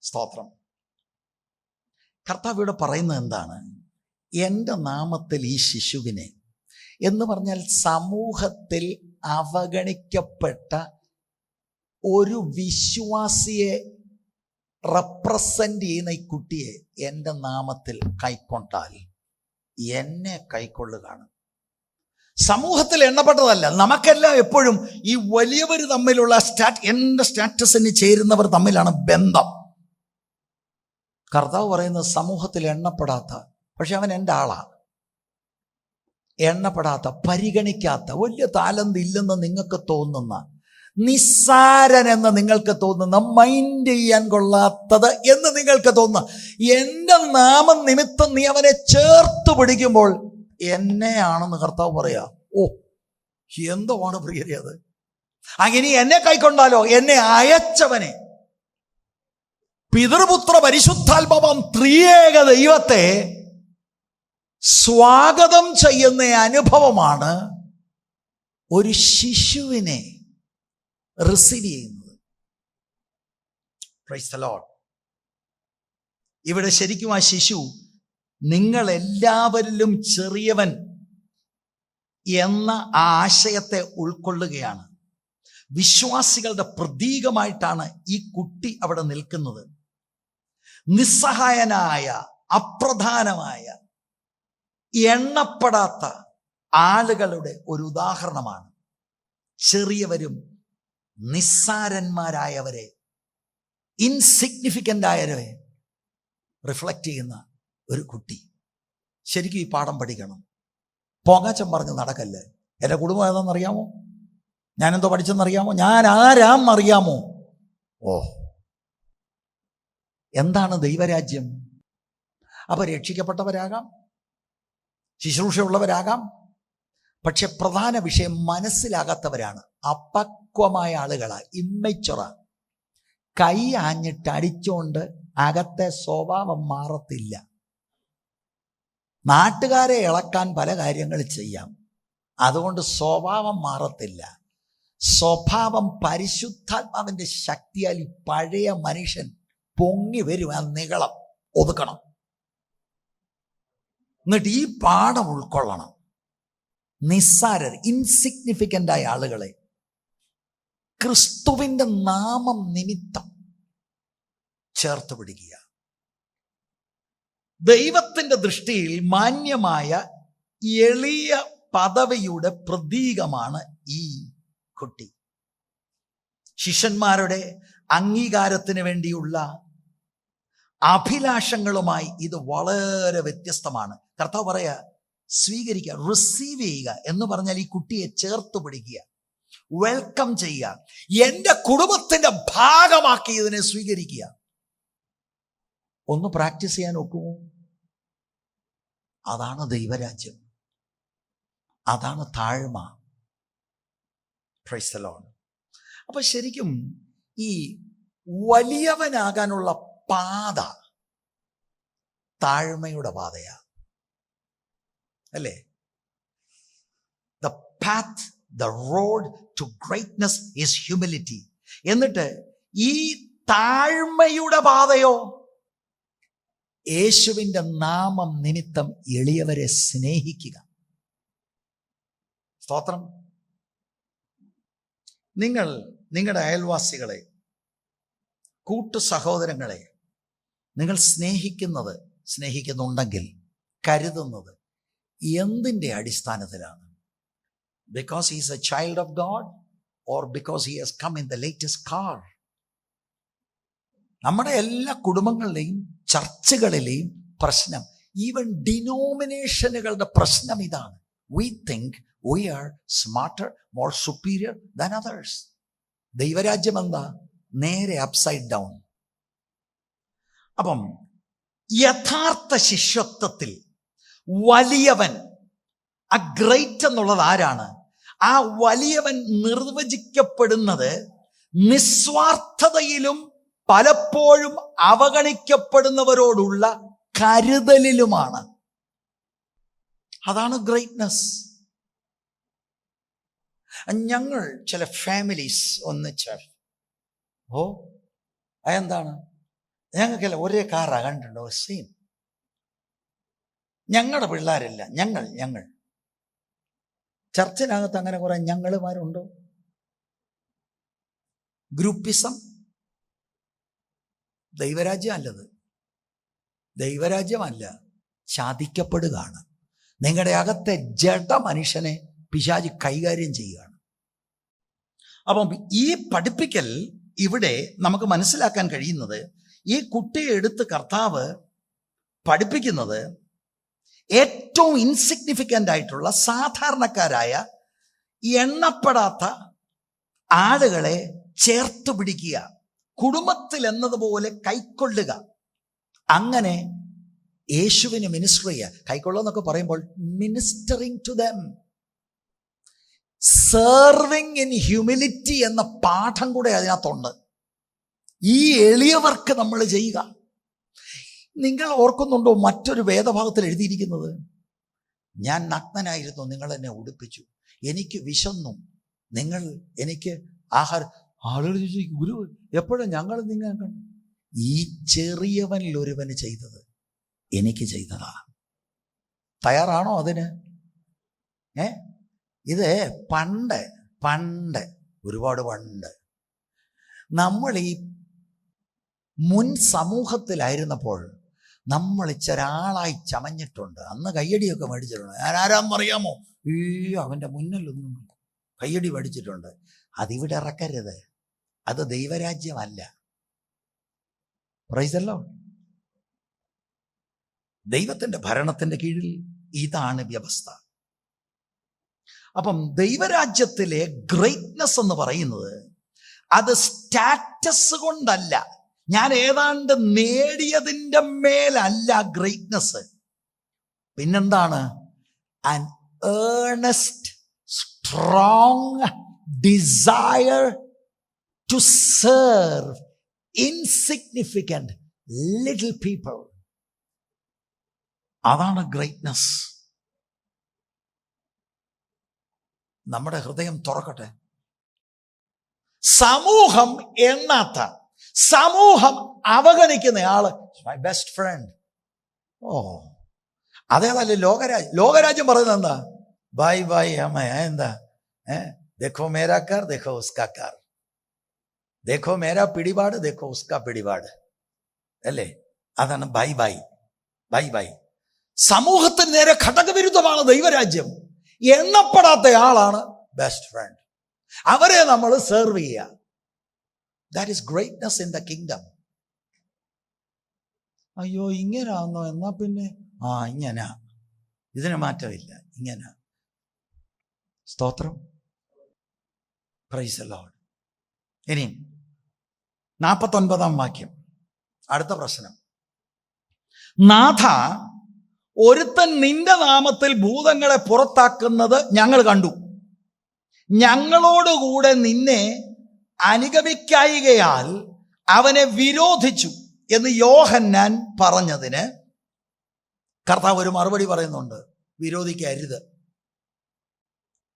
സ്തോത്രം. കർത്താവ് ഇവിടെ പറയുന്നത് എന്താണ്? എൻ്റെ നാമത്തിൽ ഈ ശിശുവിനെ എന്ന് പറഞ്ഞാൽ സമൂഹത്തിൽ അവഗണിക്കപ്പെട്ട ഒരു വിശ്വാസിയെ റെപ്രസെന്റ് ചെയ്യുന്ന ഈ കുട്ടിയെ എൻ്റെ നാമത്തിൽ കൈക്കൊണ്ടാൽ എന്നെ കൈക്കൊള്ളുകയാണ്. സമൂഹത്തിൽ എണ്ണപ്പെട്ടതല്ല. നമുക്കെല്ലാം എപ്പോഴും ഈ വലിയവർ തമ്മിലുള്ള എൻ്റെ സ്റ്റാറ്റസിന് ചേരുന്നവർ തമ്മിലാണ് ബന്ധം. കർത്താവ് പറയുന്നത് സമൂഹത്തിൽ എണ്ണപ്പെടാത്ത, പക്ഷെ അവൻ എൻ്റെ ആളാണ്, എണ്ണപ്പെടാത്ത, പരിഗണിക്കാത്ത, വലിയ താലന്ത് ഇല്ലെന്ന് നിങ്ങൾക്ക് തോന്നുന്ന, നിസ്സാരൻ എന്ന് നിങ്ങൾക്ക് തോന്നുന്ന, മൈൻഡ് ചെയ്യാൻ കൊള്ളാത്തത് എന്ന് നിങ്ങൾക്ക് തോന്നുന്ന എൻ്റെ നാമം നിമിത്തം നീ അവനെ ചേർത്ത് പിടിക്കുമ്പോൾ എന്നെയാണെന്ന് കർത്താവ് പറയാ. ഓ, എന്തുവാണ് പ്രിയരെ അത്? അങ്ങനെ എന്നെ കൈക്കൊണ്ടാലോ എന്നെ അയച്ചവനെ, പിതൃപുത്ര പരിശുദ്ധാത്മാവാം ത്രിയേക ദൈവത്തെ സ്വാഗതം ചെയ്യുന്ന അനുഭവമാണ് ഒരു ശിശുവിനെ റിസീവ് ചെയ്യുന്നത്. Price the Lord. ഇവിടെ ശരിക്കും ആ ശിശു നിങ്ങൾ എല്ലാവരിലും ചെറിയവൻ എന്ന ആ ആശയത്തെ ഉൾക്കൊള്ളുകയാണ്. വിശ്വാസികളുടെ പ്രതീകമായിട്ടാണ് ഈ കുട്ടി അവിടെ നിൽക്കുന്നത്. നിസ്സഹായനായ, അപ്രധാനമായ, എണ്ണപ്പെടാത്ത ആളുകളുടെ ഒരു ഉദാഹരണമാണ്. ചെറിയവരും നിസ്സാരന്മാരായവരെ, ഇൻസിഗ്നിഫിക്കൻ്റ് ആയവരെ റിഫ്ലക്റ്റ് ചെയ്യുന്ന ഒരു കുട്ടി. ശരിക്കും ഈ പാഠം പഠിക്കണം. പോങ്ങാച്ചൻ പറഞ്ഞ് നടക്കല്ലേ. എൻ്റെ കുടുംബം ഏതാണെന്നറിയാമോ? ഞാനെന്തോ പഠിച്ചെന്നറിയാമോ? ഞാൻ ആരാന്നറിയാമോ? ഓ, എന്താണ് ദൈവരാജ്യം? അപ്പോൾ രക്ഷിക്കപ്പെട്ടവരാകാം, ശുശ്രൂഷയുള്ളവരാകാം, പക്ഷെ പ്രധാന വിഷയം മനസ്സിലാകാത്തവരാണ്. അപക്വമായ ആളുകളാണ്, ഇമ്മച്ചുറ. കൈ ആഞ്ഞിട്ട് അടിച്ചുകൊണ്ട് അകത്തെ സ്വഭാവം മാറത്തില്ല. നാട്ടുകാരെ ഇളക്കാൻ പല കാര്യങ്ങൾ ചെയ്യാം, അതുകൊണ്ട് സ്വഭാവം മാറത്തില്ല. സ്വഭാവം പരിശുദ്ധാത്മാവിൻ്റെ ശക്തിയാൽ ഈ പഴയ മനുഷ്യൻ പൊങ്ങി വരും. ആ നികളം ഒതുക്കണം. എന്നിട്ട് ഈ പാഠം ഉൾക്കൊള്ളണം. നിസ്സാരർ, ഇൻസിഗ്നിഫിക്കൻ്റായ ആളുകളെ ക്രിസ്തുവിൻ്റെ നാമം നിമിത്തം ചേർത്ത് പിടിക്കുക. ദൈവത്തിൻ്റെ ദൃഷ്ടിയിൽ മാന്യമായ എളിയ പദവിയുടെ പ്രതീകമാണ് ഈ കുട്ടി. ശിഷ്യന്മാരുടെ അംഗീകാരത്തിന് വേണ്ടിയുള്ള അഭിലാഷങ്ങളുമായി ഇത് വളരെ വ്യത്യസ്തമാണ്. കർത്താവ് പറയാ, സ്വീകരിക്കുക, റിസീവ് ചെയ്യുക എന്ന് പറഞ്ഞാൽ ഈ കുട്ടിയെ ചേർത്ത് പിടിക്കുക, വെൽക്കം ചെയ്യുക, എൻ്റെ കുടുംബത്തിന്റെ ഭാഗമാക്കി ഇതിനെ സ്വീകരിക്കുക. ഒന്ന് പ്രാക്ടീസ് ചെയ്യാൻ ഒക്കുമോ? അതാണ് ദൈവരാജ്യം, അതാണ് താഴ്മ. Praise the Lord. അപ്പൊ ശരിക്കും ഈ വലിയവനാകാനുള്ള പാത താഴ്മയുടെ പാതയാ, അല്ലേ? The path, the road to greatness is humility. എന്നിട്ട് ഈ താഴ്മയുടെ പാതയോ യേശുവിൻ്റെ നാമം നിമിത്തം എളിയവരെ സ്നേഹിക്കുക. സ്തോത്രം. നിങ്ങൾ നിങ്ങളുടെ അയൽവാസികളെ, കൂട്ടു സഹോദരങ്ങളെ നിങ്ങൾ സ്നേഹിക്കുന്നുണ്ടെങ്കിൽ കരുതുന്നത് എന്തിൻ്റെ അടിസ്ഥാനത്തിലാണ്? Because he is a child of God or because he has come in the latest car? നമ്മുടെ എല്ലാ കുടുംബങ്ങളിലെയും ചർച്ചകളിലെയും പ്രശ്നം, ഈവൻ ഡിനോമിനേഷനുകളുടെ പ്രശ്നം ഇതാണ്. We think we are smarter, more superior than others. ദൈവരാജ്യം എന്താ? നേരെ അപ്സൈഡ് ഡൗൺ. അപ്പം യഥാർത്ഥ ശിഷ്യത്വത്തിൽ വലിയവൻ, ആ ഗ്രേറ്റ് എന്നുള്ളത് ആരാണ്? ആ വലിയവൻ നിർവചിക്കപ്പെടുന്നത് നിസ്വാർത്ഥതയിലും പലപ്പോഴും അവഗണിക്കപ്പെടുന്നവരോടുള്ള കരുതലിലുമാണ്. അതാണ് ഗ്രേറ്റ്നസ്. ഞങ്ങൾ ചില ഫാമിലീസ് ഒന്നിച്ച്, അതെന്താണ്? ഞങ്ങൾക്കെല്ലാം ഒരേ കാറാ, കണ്ടുണ്ടോ? സെയിം. ഞങ്ങളുടെ പിള്ളേരില്ല, ഞങ്ങൾ ചർച്ചിനകത്ത് അങ്ങനെ കുറെ ഞങ്ങളുമാരുണ്ടോ? ഗ്രൂപ്പിസം. ദൈവരാജ്യമല്ലത്, ദൈവരാജ്യമല്ല, ചതിക്കപ്പെടുകയാണ്. നിങ്ങളുടെ അകത്തെ ജഡ മനുഷ്യനെ പിശാചി കൈകാര്യം ചെയ്യുകയാണ്. അപ്പം ഈ പഠിപ്പിക്കൽ ഇവിടെ നമുക്ക് മനസ്സിലാക്കാൻ കഴിയുന്നത്, ഈ കുട്ടിയെ എടുത്ത് കർത്താവ് പഠിപ്പിക്കുന്നത് ഏറ്റവും ഇൻസിഗ്നിഫിക്കൻ്റ് ആയിട്ടുള്ള സാധാരണക്കാരായ എണ്ണപ്പെടാത്ത ആളുകളെ ചേർത്ത് പിടിക്കുക, കുടുംബത്തിൽ എന്നതുപോലെ കൈക്കൊള്ളുക. അങ്ങനെ യേശുവിന് മിനിസ്റ്റർ ചെയ്യുക. കൈക്കൊള്ളുക എന്നൊക്കെ പറയുമ്പോൾ ministering to them, serving in humility എന്ന പാഠം കൂടെ അതിനകത്തുണ്ട്. ഈ എളിയവർക്ക് നമ്മൾ ചെയ്യുക. നിങ്ങൾ ഓർക്കുന്നുണ്ടോ മറ്റൊരു വേദഭാഗത്തിൽ എഴുതിയിരിക്കുന്നത്? ഞാൻ നഗ്നനായിരുന്നു, നിങ്ങൾ എന്നെ ഉടുപ്പിച്ചു, എനിക്ക് വിശന്നു, നിങ്ങൾ എനിക്ക് ആഹാരം. ആളുകൾ ചോദിച്ചു, ഗുരു എപ്പോഴും ഞങ്ങൾ നിങ്ങൾ കണ്ടു? ഈ ചെറിയവനിൽ ഒരുവന് ചെയ്തത് എനിക്ക് ചെയ്തതാ. തയ്യാറാണോ അതിന്? ഇത് പണ്ട് ഒരുപാട് പണ്ട് നമ്മൾ ഈ മുൻ സമൂഹത്തിലായിരുന്നപ്പോൾ നമ്മൾ ഇച്ചൊരാളായി ചമഞ്ഞിട്ടുണ്ട്. അന്ന് കയ്യടിയൊക്കെ മേടിച്ചിട്ടുണ്ട്. ഞാൻ ആരാന്നറിയാമോ? അവൻ്റെ മുന്നിലൊന്നും കയ്യടി മേടിച്ചിട്ടുണ്ട്. അതിവിടെ ഇറക്കരുത്, അത് ദൈവരാജ്യമല്ല. Price the Lord. ദൈവത്തിൻ്റെ ഭരണത്തിൻ്റെ കീഴിൽ ഇതാണ് വ്യവസ്ഥ. അപ്പം ദൈവരാജ്യത്തിലെ ഗ്രേറ്റ്നെസ് എന്ന് പറയുന്നത് അത് സ്റ്റാറ്റസ് കൊണ്ടല്ല, ഞാൻ ഏതാണ്ട് നേടിയതിൻ്റെ മേലല്ല ഗ്രേറ്റ്നെസ്. പിന്നെന്താണ്? An earnest strong desire to serve insignificant little people. അതാണ് ഗ്രേറ്റ്നെസ്. നമ്മുടെ ഹൃദയം തുറക്കട്ടെ. സമൂഹം എണ്ണാത്ത, സമൂഹം അവഗണിക്കുന്നയാള് മൈ ബെസ്റ്റ് ഫ്രണ്ട്. അതേതല്ലേ ലോകരാജ്യം പറയുന്നത് എന്താ? ബൈ ബൈ അമ്മ. എന്താ? देखो मेरा कर, देखो उसका कर, देखो मेरा പിടിപാട്, देखो उसका പിടിപാട്, അല്ലേ? അതാണ് ബൈ ബൈ ബൈ ബൈ. സമൂഹത്തിന് നേരെ ഘടകവിരുദ്ധമാണ് ദൈവരാജ്യം. എണ്ണപ്പെടാത്ത ആളാണ് ബെസ്റ്റ് ഫ്രണ്ട്. അവരെ നമ്മൾ സെർവ് ചെയ്യുക. That is greatness in the kingdom. അയ്യോ ഇങ്ങനാന്നോ, എന്നാ പിന്നെ ഇങ്ങനാ, ഇതിന് മാറ്റമില്ല, ഇങ്ങനെ. സ്തോത്രം. Price the Lord. ഇനി 49 വാക്യം, അടുത്ത പ്രശ്നം. നാഥ, ഒരുത്തൻ നിന്റെ നാമത്തിൽ ഭൂതങ്ങളെ പുറത്താക്കുന്നത് ഞങ്ങൾ കണ്ടു. ഞങ്ങളോടുകൂടെ നിന്നെ അനുഗമിക്കായികയാൽ അവനെ വിരോധിച്ചു എന്ന് യോഹന്നാൻ പറഞ്ഞതിന് കർത്താവ് ഒരു മറുപടി പറയുന്നുണ്ട്: വിരോധിക്കരുത്.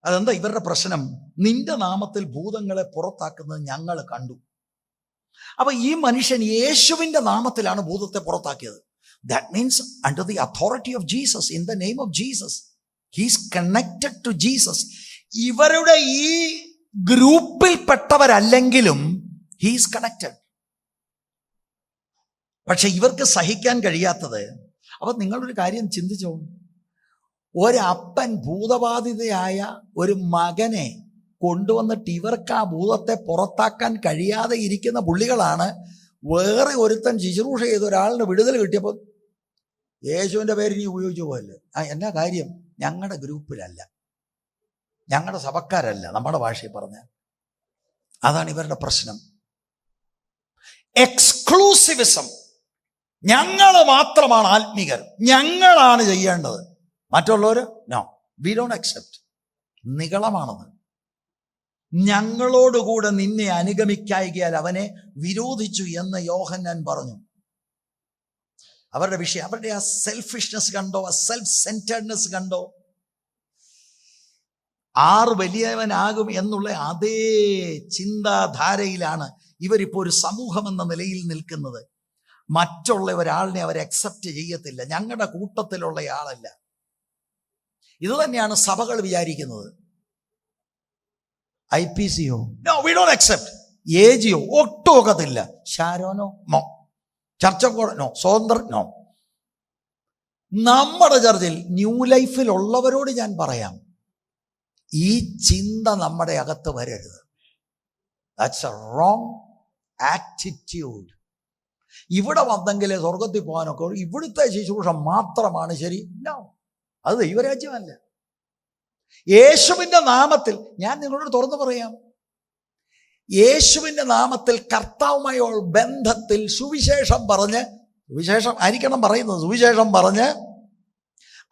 അതെന്താ ഇവരുടെ പ്രശ്നം? നിന്റെ നാമത്തിൽ ഭൂതങ്ങളെ പുറത്താക്കുന്നത് ഞങ്ങൾ കണ്ടു. അപ്പൊ ഈ മനുഷ്യൻ യേശുവിന്റെ നാമത്തിലാണ് ഭൂതത്തെ പുറത്താക്കിയത്. That means under the authority of Jesus, in the name of Jesus. He is connected to Jesus. ഇവരുടെ ഈ ഗ്രൂപ്പിൽപ്പെട്ടവരല്ലെങ്കിലും he is connected. പക്ഷെ ഇവർക്ക് സഹിക്കാൻ കഴിയാത്തത്, അപ്പൊ നിങ്ങളൊരു കാര്യം ചിന്തിച്ചോ, ഒരപ്പൻ ഭൂതബാധിതയായ ഒരു മകനെ കൊണ്ടുവന്നിട്ട് ഇവർക്ക് ആ ഭൂതത്തെ പുറത്താക്കാൻ കഴിയാതെ ഇരിക്കുന്ന പുള്ളികളാണ് വേറെ ഒരുത്തൻ ശുശ്രൂഷ ചെയ്ത ഒരാളിന് വിടുതൽ കിട്ടിയപ്പോൾ യേശുവിൻ്റെ പേര് ഇനി ഉപയോഗിച്ചു പോയല്ലേ. എന്നാ കാര്യം? ഞങ്ങളുടെ ഗ്രൂപ്പിലല്ല, ഞങ്ങളുടെ സഭക്കാരല്ല, നമ്മുടെ ഭാഷയിൽ പറഞ്ഞ. അതാണ് ഇവരുടെ പ്രശ്നം. എക്സ്ക്ലൂസിവിസം. ഞങ്ങൾ മാത്രമാണ് ആത്മീകർ, ഞങ്ങളാണ് ചെയ്യേണ്ടത്, മറ്റുള്ളവർ നോ, വി ഡോണ്ട് അക്സെപ്റ്റ്. നിഗളമാണത്. ഞങ്ങളോടുകൂടെ നിന്നെ അനുഗമിക്കായികയാൽ അവനെ വിരോധിച്ചു എന്ന് യോഹന്നാൻ പറഞ്ഞു. അവരുടെ വിഷയം, അവരുടെ ആ സെൽഫിഷ്നെസ് കണ്ടോ, ആ സെൽഫ് സെന്റേർഡ്നെസ് കണ്ടോ? ആറ് വലിയവനാകും എന്നുള്ള അതേ ചിന്താധാരയിലാണ് ഇവരിപ്പോൾ ഒരു സമൂഹം എന്ന നിലയിൽ നിൽക്കുന്നത്. മറ്റുള്ള ഒരാളിനെ അവർ അക്സെപ്റ്റ് ചെയ്യത്തില്ല, ഞങ്ങളുടെ കൂട്ടത്തിലുള്ള ആളല്ല. ഇത് തന്നെയാണ് സഭകൾ വിചാരിക്കുന്നത്. IPCO no, we don't accept. AGO ഒട്ടും ഒക്കത്തില്ല. ഷാരോനോ നോ, ചർച്ചക്കോട് നോ, സ്വതന്ത്രൻ നോ. നമ്മുടെ ചർച്ചിൽ ന്യൂ ലൈഫിലുള്ളവരോട് ഞാൻ പറയാം, ഈ ചിന്ത നമ്മുടെ അകത്ത് വരരുത്. That's A wrong attitude. ഇവിടെ വന്നെങ്കിലേ സ്വർഗത്തിൽ പോകാനൊക്കെ, ഇവിടുത്തെ ശുശ്രൂഷ മാത്രമാണ് ശരി. നോ, അത് ദൈവരാജ്യമല്ല. യേശുവിൻ്റെ നാമത്തിൽ, ഞാൻ നിങ്ങളോട് തുറന്നു പറയാം, യേശുവിൻ്റെ നാമത്തിൽ കർത്താവുമായ ബന്ധത്തിൽ സുവിശേഷം പറഞ്ഞ്, സുവിശേഷം ആയിരിക്കണം പറയുന്നത്, സുവിശേഷം പറഞ്ഞ്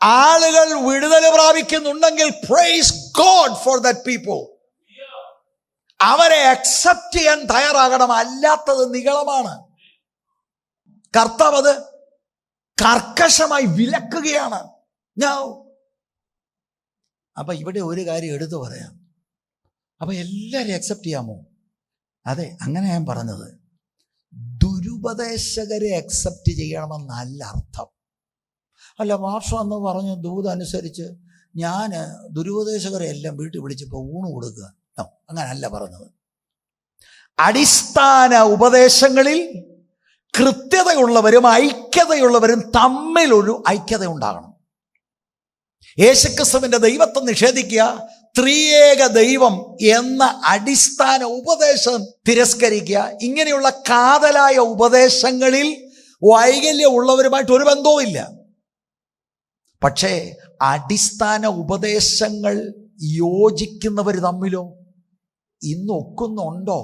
ആളുകൾ വിടുതൽ പ്രാപിക്കുന്നുണ്ടെങ്കിൽ praise God for that people. അവരെ അക്സെപ്റ്റ് ചെയ്യാൻ തയ്യാറാകണം, അല്ലാത്തത് നിഗളമാണ്. കർത്താവ് അത് കർക്കശമായി വിലക്കുകയാണ്. അപ്പൊ ഇവിടെ ഒരു കാര്യം എടുത്തു പറയാം. അപ്പൊ എല്ലാവരെയും അക്സെപ്റ്റ് ചെയ്യാമോ? അതെ, അങ്ങനെ ഞാൻ പറഞ്ഞത്. ദുരുപദേശകരെ അക്സെപ്റ്റ് ചെയ്യണമെന്നല്ല അർത്ഥം. അല്ല, മാർഷം എന്ന് പറഞ്ഞ് ദൂത് അനുസരിച്ച് ഞാൻ ദുരുപദേശകരെ എല്ലാം വീട്ടിൽ വിളിച്ചപ്പോൾ ഊണ് കൊടുക്കുക, അങ്ങനല്ല പറഞ്ഞത്. അടിസ്ഥാന ഉപദേശങ്ങളിൽ കൃത്യതയുള്ളവരും ഐക്യതയുള്ളവരും തമ്മിലൊരു ഐക്യത ഉണ്ടാകണം. യേശുക്രിസ്തുവിന്റെ ദൈവത്വം നിഷേധിക്കുക, ത്രിയേക ദൈവം എന്ന അടിസ്ഥാന ഉപദേശം തിരസ്കരിക്കുക, ഇങ്ങനെയുള്ള കാതലായ ഉപദേശങ്ങളിൽ വൈകല്യമുള്ളവരുമായിട്ട് ഒരു ബന്ധവും ഇല്ല. പക്ഷേ അടിസ്ഥാന ഉപദേശങ്ങൾ യോജിക്കുന്നവർ തമ്മിലോ ഇന്ന് ഒക്കുന്നുണ്ടോ?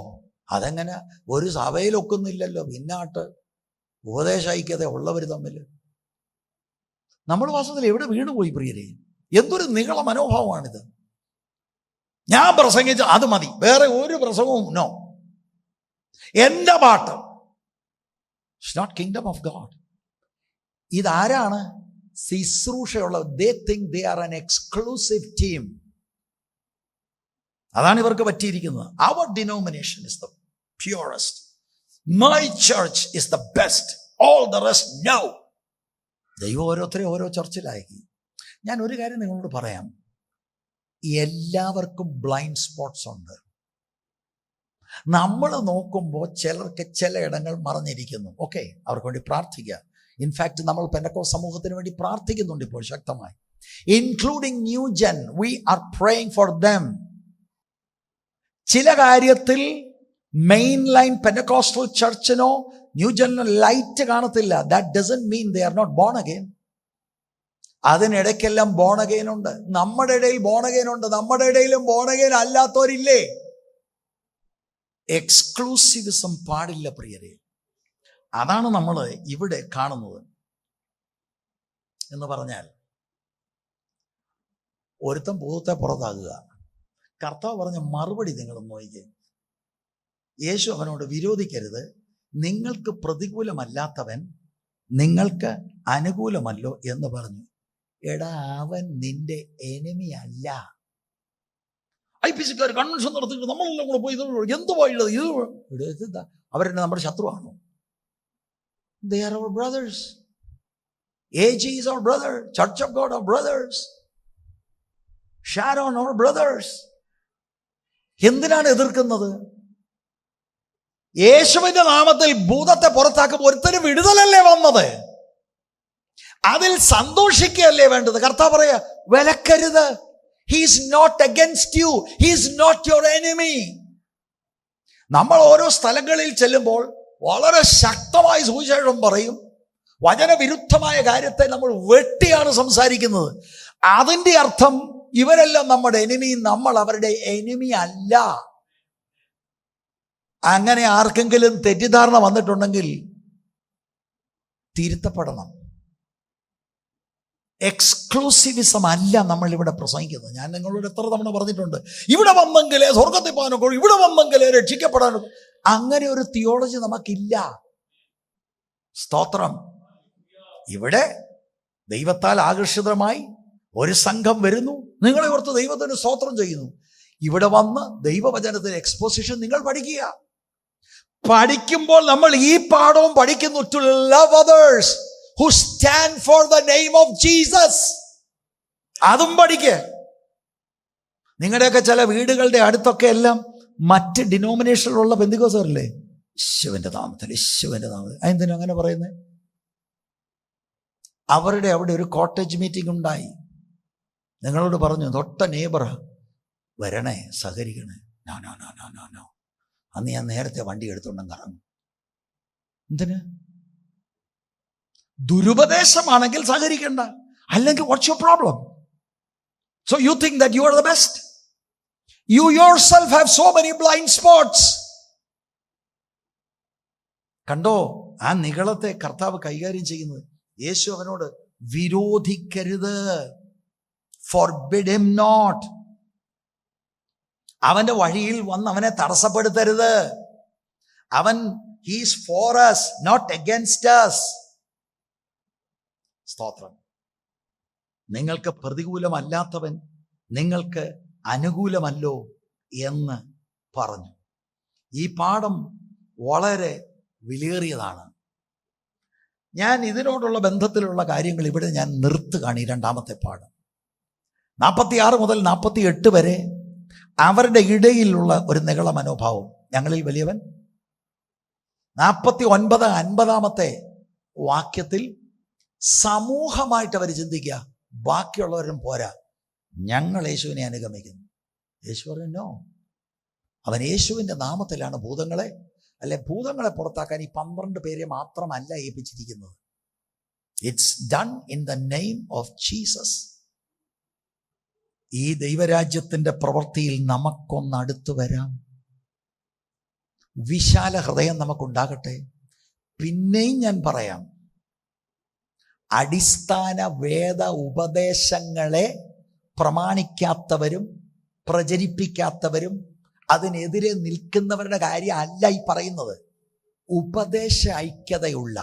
അതെങ്ങനെ? ഒരു സഭയിൽ ഒക്കുന്നില്ലല്ലോ, പിന്നാട്ട് ഉപദേശ ഐക്യത ഉള്ളവർ തമ്മിൽ. നമ്മൾ വാസ്തവത്തിൽ എവിടെ വീണുപോയി പ്രിയരെ? എന്തൊരു നിഗള മനോഭാവമാണിത്. ഞാൻ പ്രസംഗിച്ച അത് മതി, വേറെ ഒരു പ്രസംഗവും നോ, എൻ്റെ പാട്ട്. It's not kingdom of God. ഇതാരാണ്? ശുശ്രൂഷയുള്ളവർ. They think they are an exclusive team. അതാണ് ഇവർക്ക് പറ്റിയിരിക്കുന്നത്. അവർ denomination is the purest, my church is the best, all the rest no. ദൈവം ഓരോരുത്തരെയും ഓരോ ചർച്ചിലാക്കി. ഞാൻ ഒരു കാര്യം നിങ്ങളോട് പറയാം, എല്ലാവർക്കും ബ്ലൈൻഡ് സ്പോട്ട്സ് ഉണ്ട്. നമ്മൾ നോക്കുമ്പോൾ ചിലർക്ക് ചില ഇടങ്ങൾ മറഞ്ഞിരിക്കുന്നു. ഓക്കെ, അവർക്ക് വേണ്ടി പ്രാർത്ഥിക്കുക. ഇൻഫാക്ട് നമ്മൾ പെന്തക്കോസ്ത് സമൂഹത്തിന് വേണ്ടി പ്രാർത്ഥിക്കുന്നുണ്ട് ഇപ്പോൾ ശക്തമായി, including new gen. We are praying for them. ചില കാര്യത്തിൽ മെയിൻ ലൈൻ പെന്റക്കോസ്റ്റൽ ചർച്ചിനോ ന്യൂ ജനറൽ ലൈറ്റ് കാണത്തില്ല. That doesn't mean they are not born again. അതിനിടയ്ക്കെല്ലാം ബോൺ അഗെയിൻ ഉണ്ട്. നമ്മുടെ ഇടയിൽ ബോൺ അഗെയിൻ ഉണ്ട്, നമ്മുടെ ഇടയിലും ബോൺ അഗെയിൻ അല്ലാത്തവരില്ലേ. എക്സ്ക്ലൂസിവിസം പാടില്ല പ്രിയരെ. അതാണ് നമ്മൾ ഇവിടെ കാണുന്നത്. എന്ന് പറഞ്ഞാൽ ഒരുത്തൻ ഭൂതത്തെ പുറത്താകുക. കർത്താവ് പറഞ്ഞ മറുപടി നിങ്ങൾ നോക്കിക്കേ. യേശു അവനോട് വിരോധിക്കരുത്, നിങ്ങൾക്ക് പ്രതികൂലമല്ലാത്തവൻ നിങ്ങൾക്ക് അനുകൂലമല്ലോ എന്ന് പറഞ്ഞു. എടാ, അവൻ നിന്റെ എനിമി അല്ല. IPCക്കാർ കൺവെൻഷൻ നടത്തിയിട്ട് നമ്മളെല്ലാം കൂടെ പോയി എന്തുവായിട്ടത് ഇത് അവരെന്നെ നമ്മുടെ ശത്രുവാണോ? They are our brothers. AG is our brother. Church of God our brothers. Sharon our brothers. എന്തിനാണ് എതിർക്കുന്നത്? യേശുവിന്റെ നാമത്തിൽ ഭൂതത്തെ പുറത്താക്കുമ്പോൾ ഒരുത്തന് വിടുതലല്ലേ വന്നത്, അതിൽ സന്തോഷിക്കുകയല്ലേ വേണ്ടത്. കർത്താവ് പറയാ, വിലക്കരുത്. He is not against you. He is not your enemy. നമ്മൾ ഓരോ സ്ഥലങ്ങളിൽ ചെല്ലുമ്പോൾ വളരെ ശക്തമായി സുവിശേഷം പറയും. വചനവിരുദ്ധമായ കാര്യത്തെ നമ്മൾ വെട്ടിയാണ് സംസാരിക്കുന്നത്. അതിന്റെ അർത്ഥം ഇവരെല്ലാം നമ്മുടെ എനിമി, നമ്മൾ അവരുടെ എനിമി അല്ല. അങ്ങനെ ആർക്കെങ്കിലും തെറ്റിദ്ധാരണ വന്നിട്ടുണ്ടെങ്കിൽ തിരുത്തപ്പെടണം. എക്സ്ക്ലൂസിവിസം അല്ല നമ്മൾ ഇവിടെ പ്രസംഗിക്കുന്നത്. ഞാൻ നിങ്ങളോട് എത്ര തവണ പറഞ്ഞിട്ടുണ്ട്, ഇവിടെ വന്നെങ്കിലേ സ്വർഗത്തിൽ പോകാനൊക്കെ, ഇവിടെ വന്നെങ്കിലേ രക്ഷിക്കപ്പെടാനൊക്കെ. അങ്ങനെ ഒരു തിയോളജി നമുക്കില്ല. സ്തോത്രം. ഇവിടെ ദൈവത്താൽ ആകർഷിതമായി ഒരു സംഘം വരുന്നു, നിങ്ങളെ ഓർത്ത് ദൈവത്തിന് സ്തോത്രം ചെയ്യുന്നു. ഇവിടെ വന്ന് ദൈവവചനത്തിന് എക്സ്പോസിഷൻ നിങ്ങൾ പഠിക്കുക. പഠിക്കുമ്പോൾ നമ്മൾ ഈ പാഠവും പഠിക്കുന്നു. To love others who stand for the name of Jesus. അതും പഠിക്കുക. നിങ്ങളുടെയൊക്കെ ചില വീടുകളുടെ അടുത്തൊക്കെ എല്ലാം മറ്റ് ഡിനോമിനേഷനിലുള്ള പെന്തിക്കോസ്തരല്ലേ, യേശുവിന്റെ നാമത്തിൽ, യേശുവിന്റെ നാമത്തിൽ. അതെന്തിനാ അങ്ങനെ പറയുന്നത്? അവരുടെ അവിടെ ഒരു കോട്ടേജ് മീറ്റിംഗ് ഉണ്ടായി. നിങ്ങളോട് പറഞ്ഞു, തൊട്ട നെയ്ബർ വരണേ, സഹകരിക്കണേ. No no no no no no. അന്ന് ഞാൻ നേരത്തെ വണ്ടി എടുത്തുകൊണ്ടെങ്കിൽ ഇറങ്ങും. എന്തിന്? ദുരുപദേശമാണെങ്കിൽ സഹകരിക്കണ്ട, അല്ലെങ്കിൽ what's your problem? So you think that you are the best. You yourself have so many blind spots. കണ്ടോ ആ നിഗളത്തെ കർത്താവ് കൈകാര്യം ചെയ്യുന്നത്? യേശു അവനോട് വിരോധിക്കരുത്, forbid him not. അവന്റെ വഴിയിൽ വന്ന് അവനെ തടസ്സപ്പെടുത്തരുത്. അവൻ he is for us, not against us. സ്തോത്രം. നിങ്ങൾക്ക് പ്രതികൂലമല്ലാത്തവൻ നിങ്ങൾക്ക് അനുകൂലമല്ലോ എന്ന് പറഞ്ഞു. ഈ പാഠം വളരെ വിലയേറിയതാണ്. ഞാൻ ഇതിനോടുള്ള ബന്ധത്തിലുള്ള കാര്യങ്ങൾ ഇവിടെ ഞാൻ നിർത്തുകയാണ്. ഈ രണ്ടാമത്തെ പാഠം 46 മുതൽ 48 വരെ അവരുടെ ഇടയിലുള്ള ഒരു നിഗള മനോഭാവം. ഞങ്ങളിൽ വലിയവൻ. 49 50 വാക്യത്തിൽ സമൂഹമായിട്ട് അവർ ചിന്തിക്കുക, ബാക്കിയുള്ളവരും പോരാ, ഞങ്ങൾ യേശുവിനെ അനുഗമിക്കുന്നു. യേശു പറഞ്ഞു, അവൻ യേശുവിൻ്റെ നാമത്തിലാണ് ഭൂതങ്ങളെ ഭൂതങ്ങളെ പുറത്താക്കാൻ ഈ 12 പേരെ മാത്രമല്ല ഏൽപ്പിച്ചിരിക്കുന്നത്. It's done in the name of Jesus. ഈ ദൈവരാജ്യത്തിൻ്റെ പ്രവൃത്തിയിൽ നമുക്കൊന്ന് അടുത്തു വരാം. വിശാല ഹൃദയം നമുക്കുണ്ടാകട്ടെ. പിന്നെയും ഞാൻ പറയാം, അടിസ്ഥാന വേദ ഉപദേശങ്ങളെ പ്രമാണിക്കാത്തവരും പ്രചരിപ്പിക്കാത്തവരും അതിനെതിരെ നിൽക്കുന്നവരുടെ കാര്യം അല്ല ഈ പറയുന്നത്. ഉപദേശ ഐക്യതയുള്ള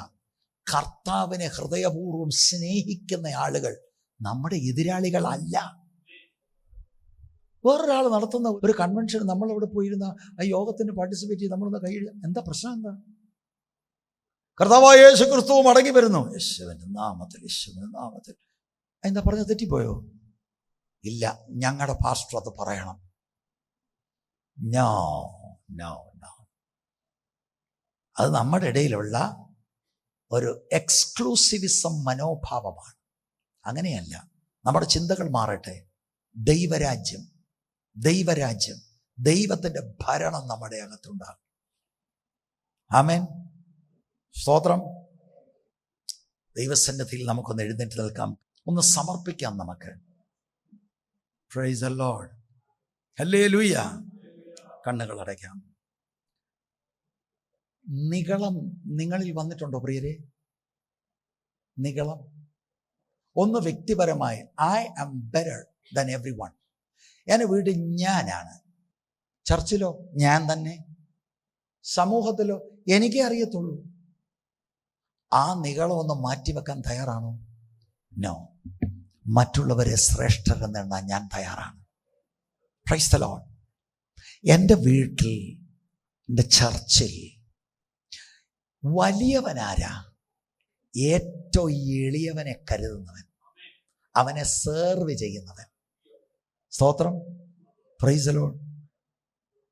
കർത്താവിനെ ഹൃദയപൂർവ്വം സ്നേഹിക്കുന്ന ആളുകൾ നമ്മുടെ എതിരാളികളല്ല. വേറൊരാൾ നടത്തുന്ന ഒരു കൺവെൻഷൻ നമ്മളവിടെ പോയിരുന്ന ആ യോഗത്തിന് പാർട്ടിസിപ്പേറ്റ് ചെയ്ത് നമ്മളൊന്ന് കൈ, എന്താ പ്രശ്നം? എന്താ? കർത്താവായ യേശു ക്രിസ്തു മടങ്ങി വരുന്നു, യേശുവിന്റെ നാമത്തിൽ, യേശുവിന്റെ നാമത്തിൽ. എന്താ പറഞ്ഞ തെറ്റിപ്പോയോ? ഇല്ല, ഞങ്ങളുടെ പാസ്റ്റർ അത് പറയണം. No no no. അത് നമ്മുടെ ഇടയിലുള്ള ഒരു എക്സ്ക്ലൂസിവിസം മനോഭാവമാണ്. അങ്ങനെയല്ല. നമ്മുടെ ചിന്തകൾ മാറട്ടെ. ദൈവരാജ്യം, ദൈവരാജ്യം, ദൈവത്തിൻ്റെ ഭരണം നമ്മുടെ അകത്തുണ്ടാകും. ആമേൻ. സ്തോത്രം. ദൈവസന്നിധിയിൽ നമുക്കൊന്ന് എഴുന്നേറ്റ് നിൽക്കാം, ഒന്ന് സമർപ്പിക്കാം. നമുക്ക് പ്രൈസ് ദി ലോർഡ്. ഹല്ലേലൂയ. കണ്ണുകൾ അടയ്ക്കാം. നിഗളം നിങ്ങളിൽ വന്നിട്ടുണ്ടോ പ്രിയരെ? നിഗളം. ഒന്ന് വ്യക്തിപരമായി, I am better than everyone. എൻ്റെ വീട്ടിൽ ഞാനാണ്. ചർച്ചിലോ ഞാൻ തന്നെ. സമൂഹത്തിലോ എനിക്കേ അറിയത്തുള്ളൂ. ആ നിഗളം ഒന്ന് മാറ്റിവെക്കാൻ തയ്യാറാണോ? നോ. മറ്റുള്ളവരെ ശ്രേഷ്ഠരെന്നെണ്ണാൻ ഞാൻ തയ്യാറാണ്. Price the Lord. എൻ്റെ വീട്ടിൽ, എൻ്റെ ചർച്ചിൽ വലിയവനാരാ? ഏറ്റവും എളിയവനെ കരുതുന്നവൻ, അവനെ സെർവ് ചെയ്യുന്നവൻ. സ്തോത്രം. Price the Lord.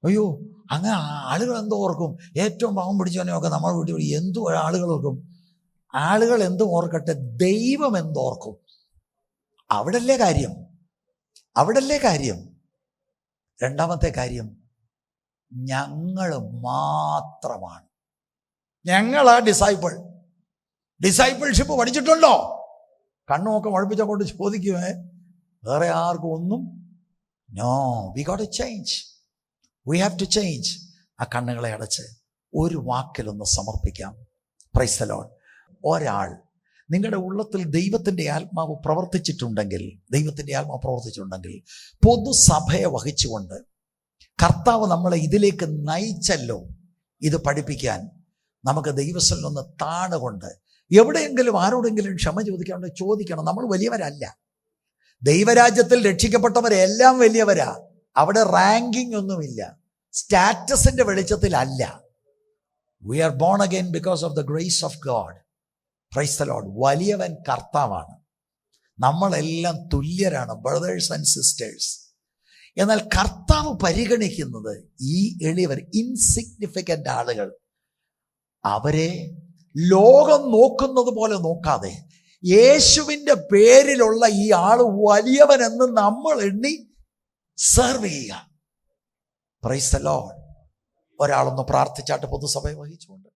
അയ്യോ, അങ്ങനെ ആളുകൾ എന്തോ ഓർക്കും. ഏറ്റവും പാവം പിടിച്ചവനെയൊക്കെ നമ്മൾ വീട്ടിൽ എന്തോ ആളുകൾ ഓർക്കും. ആളുകൾ എന്തോ ഓർക്കട്ടെ, ദൈവം എന്തോർക്കും. അവിടല്ലേ കാര്യം, അവിടല്ലേ കാര്യം. രണ്ടാമത്തെ കാര്യം, ഞങ്ങൾ മാത്രമാണ്. ഞങ്ങളാ ഡിസൈപ്പിൾ. ഡിസൈപ്പിൾഷിപ്പ് പഠിച്ചിട്ടുണ്ടോ? കണ്ണുമൊക്കെ മഴപ്പിച്ചങ്ങോട്ട് ചോദിക്കുമേ, വേറെ ആർക്കും ഒന്നും. No, we got to change. We have to change. ആ കണ്ണുകളെ അടച്ച് ഒരു വാക്കിലൊന്ന് സമർപ്പിക്കാം. Praise the Lord. ഒരാൾ നിങ്ങളുടെ ഉള്ളത്തിൽ ദൈവത്തിൻ്റെ ആത്മാവ് പ്രവർത്തിച്ചിട്ടുണ്ടെങ്കിൽ, പൊതുസഭയെ വഹിച്ചുകൊണ്ട് കർത്താവ് നമ്മളെ ഇതിലേക്ക് നയിച്ചല്ലോ, ഇത് പഠിപ്പിക്കാൻ നമുക്ക് ദൈവസ്ഥലൊന്ന് താണുകൊണ്ട് എവിടെയെങ്കിലും ആരോടെങ്കിലും ക്ഷമ ചോദിക്കണം. നമ്മൾ വലിയവരല്ല. ദൈവരാജ്യത്തിൽ രക്ഷിക്കപ്പെട്ടവരെല്ലാം വലിയവരാ. അവിടെ റാങ്കിങ് ഒന്നുമില്ല, സ്റ്റാറ്റസിന്റെ വെളിച്ചത്തിലല്ല. We are born again because of the grace of God. Praise the Lord. വലിയവൻ കർത്താവാണ്. നമ്മളെല്ലാം തുല്യരാണ്, ബ്രദേഴ്സ് ആൻഡ് സിസ്റ്റേഴ്സ്. എന്നാൽ കർത്താവ് പരിഗണിക്കുന്നത് ഈ എളിയവർ, ഇൻസിഗ്നിഫിക്കൻ്റ് ആളുകൾ. അവരെ ലോകം നോക്കുന്നത് പോലെ നോക്കാതെ യേശുവിൻ്റെ പേരിലുള്ള ഈ ആള് വലിയവനെന്ന് നമ്മൾ എണ്ണി സെർവ് ചെയ്യുക. Praise the Lord. ഒരാളൊന്ന് പ്രാർത്ഥിച്ചാട്ട് പൊതുസഭയെ വഹിച്ചുകൊണ്ട്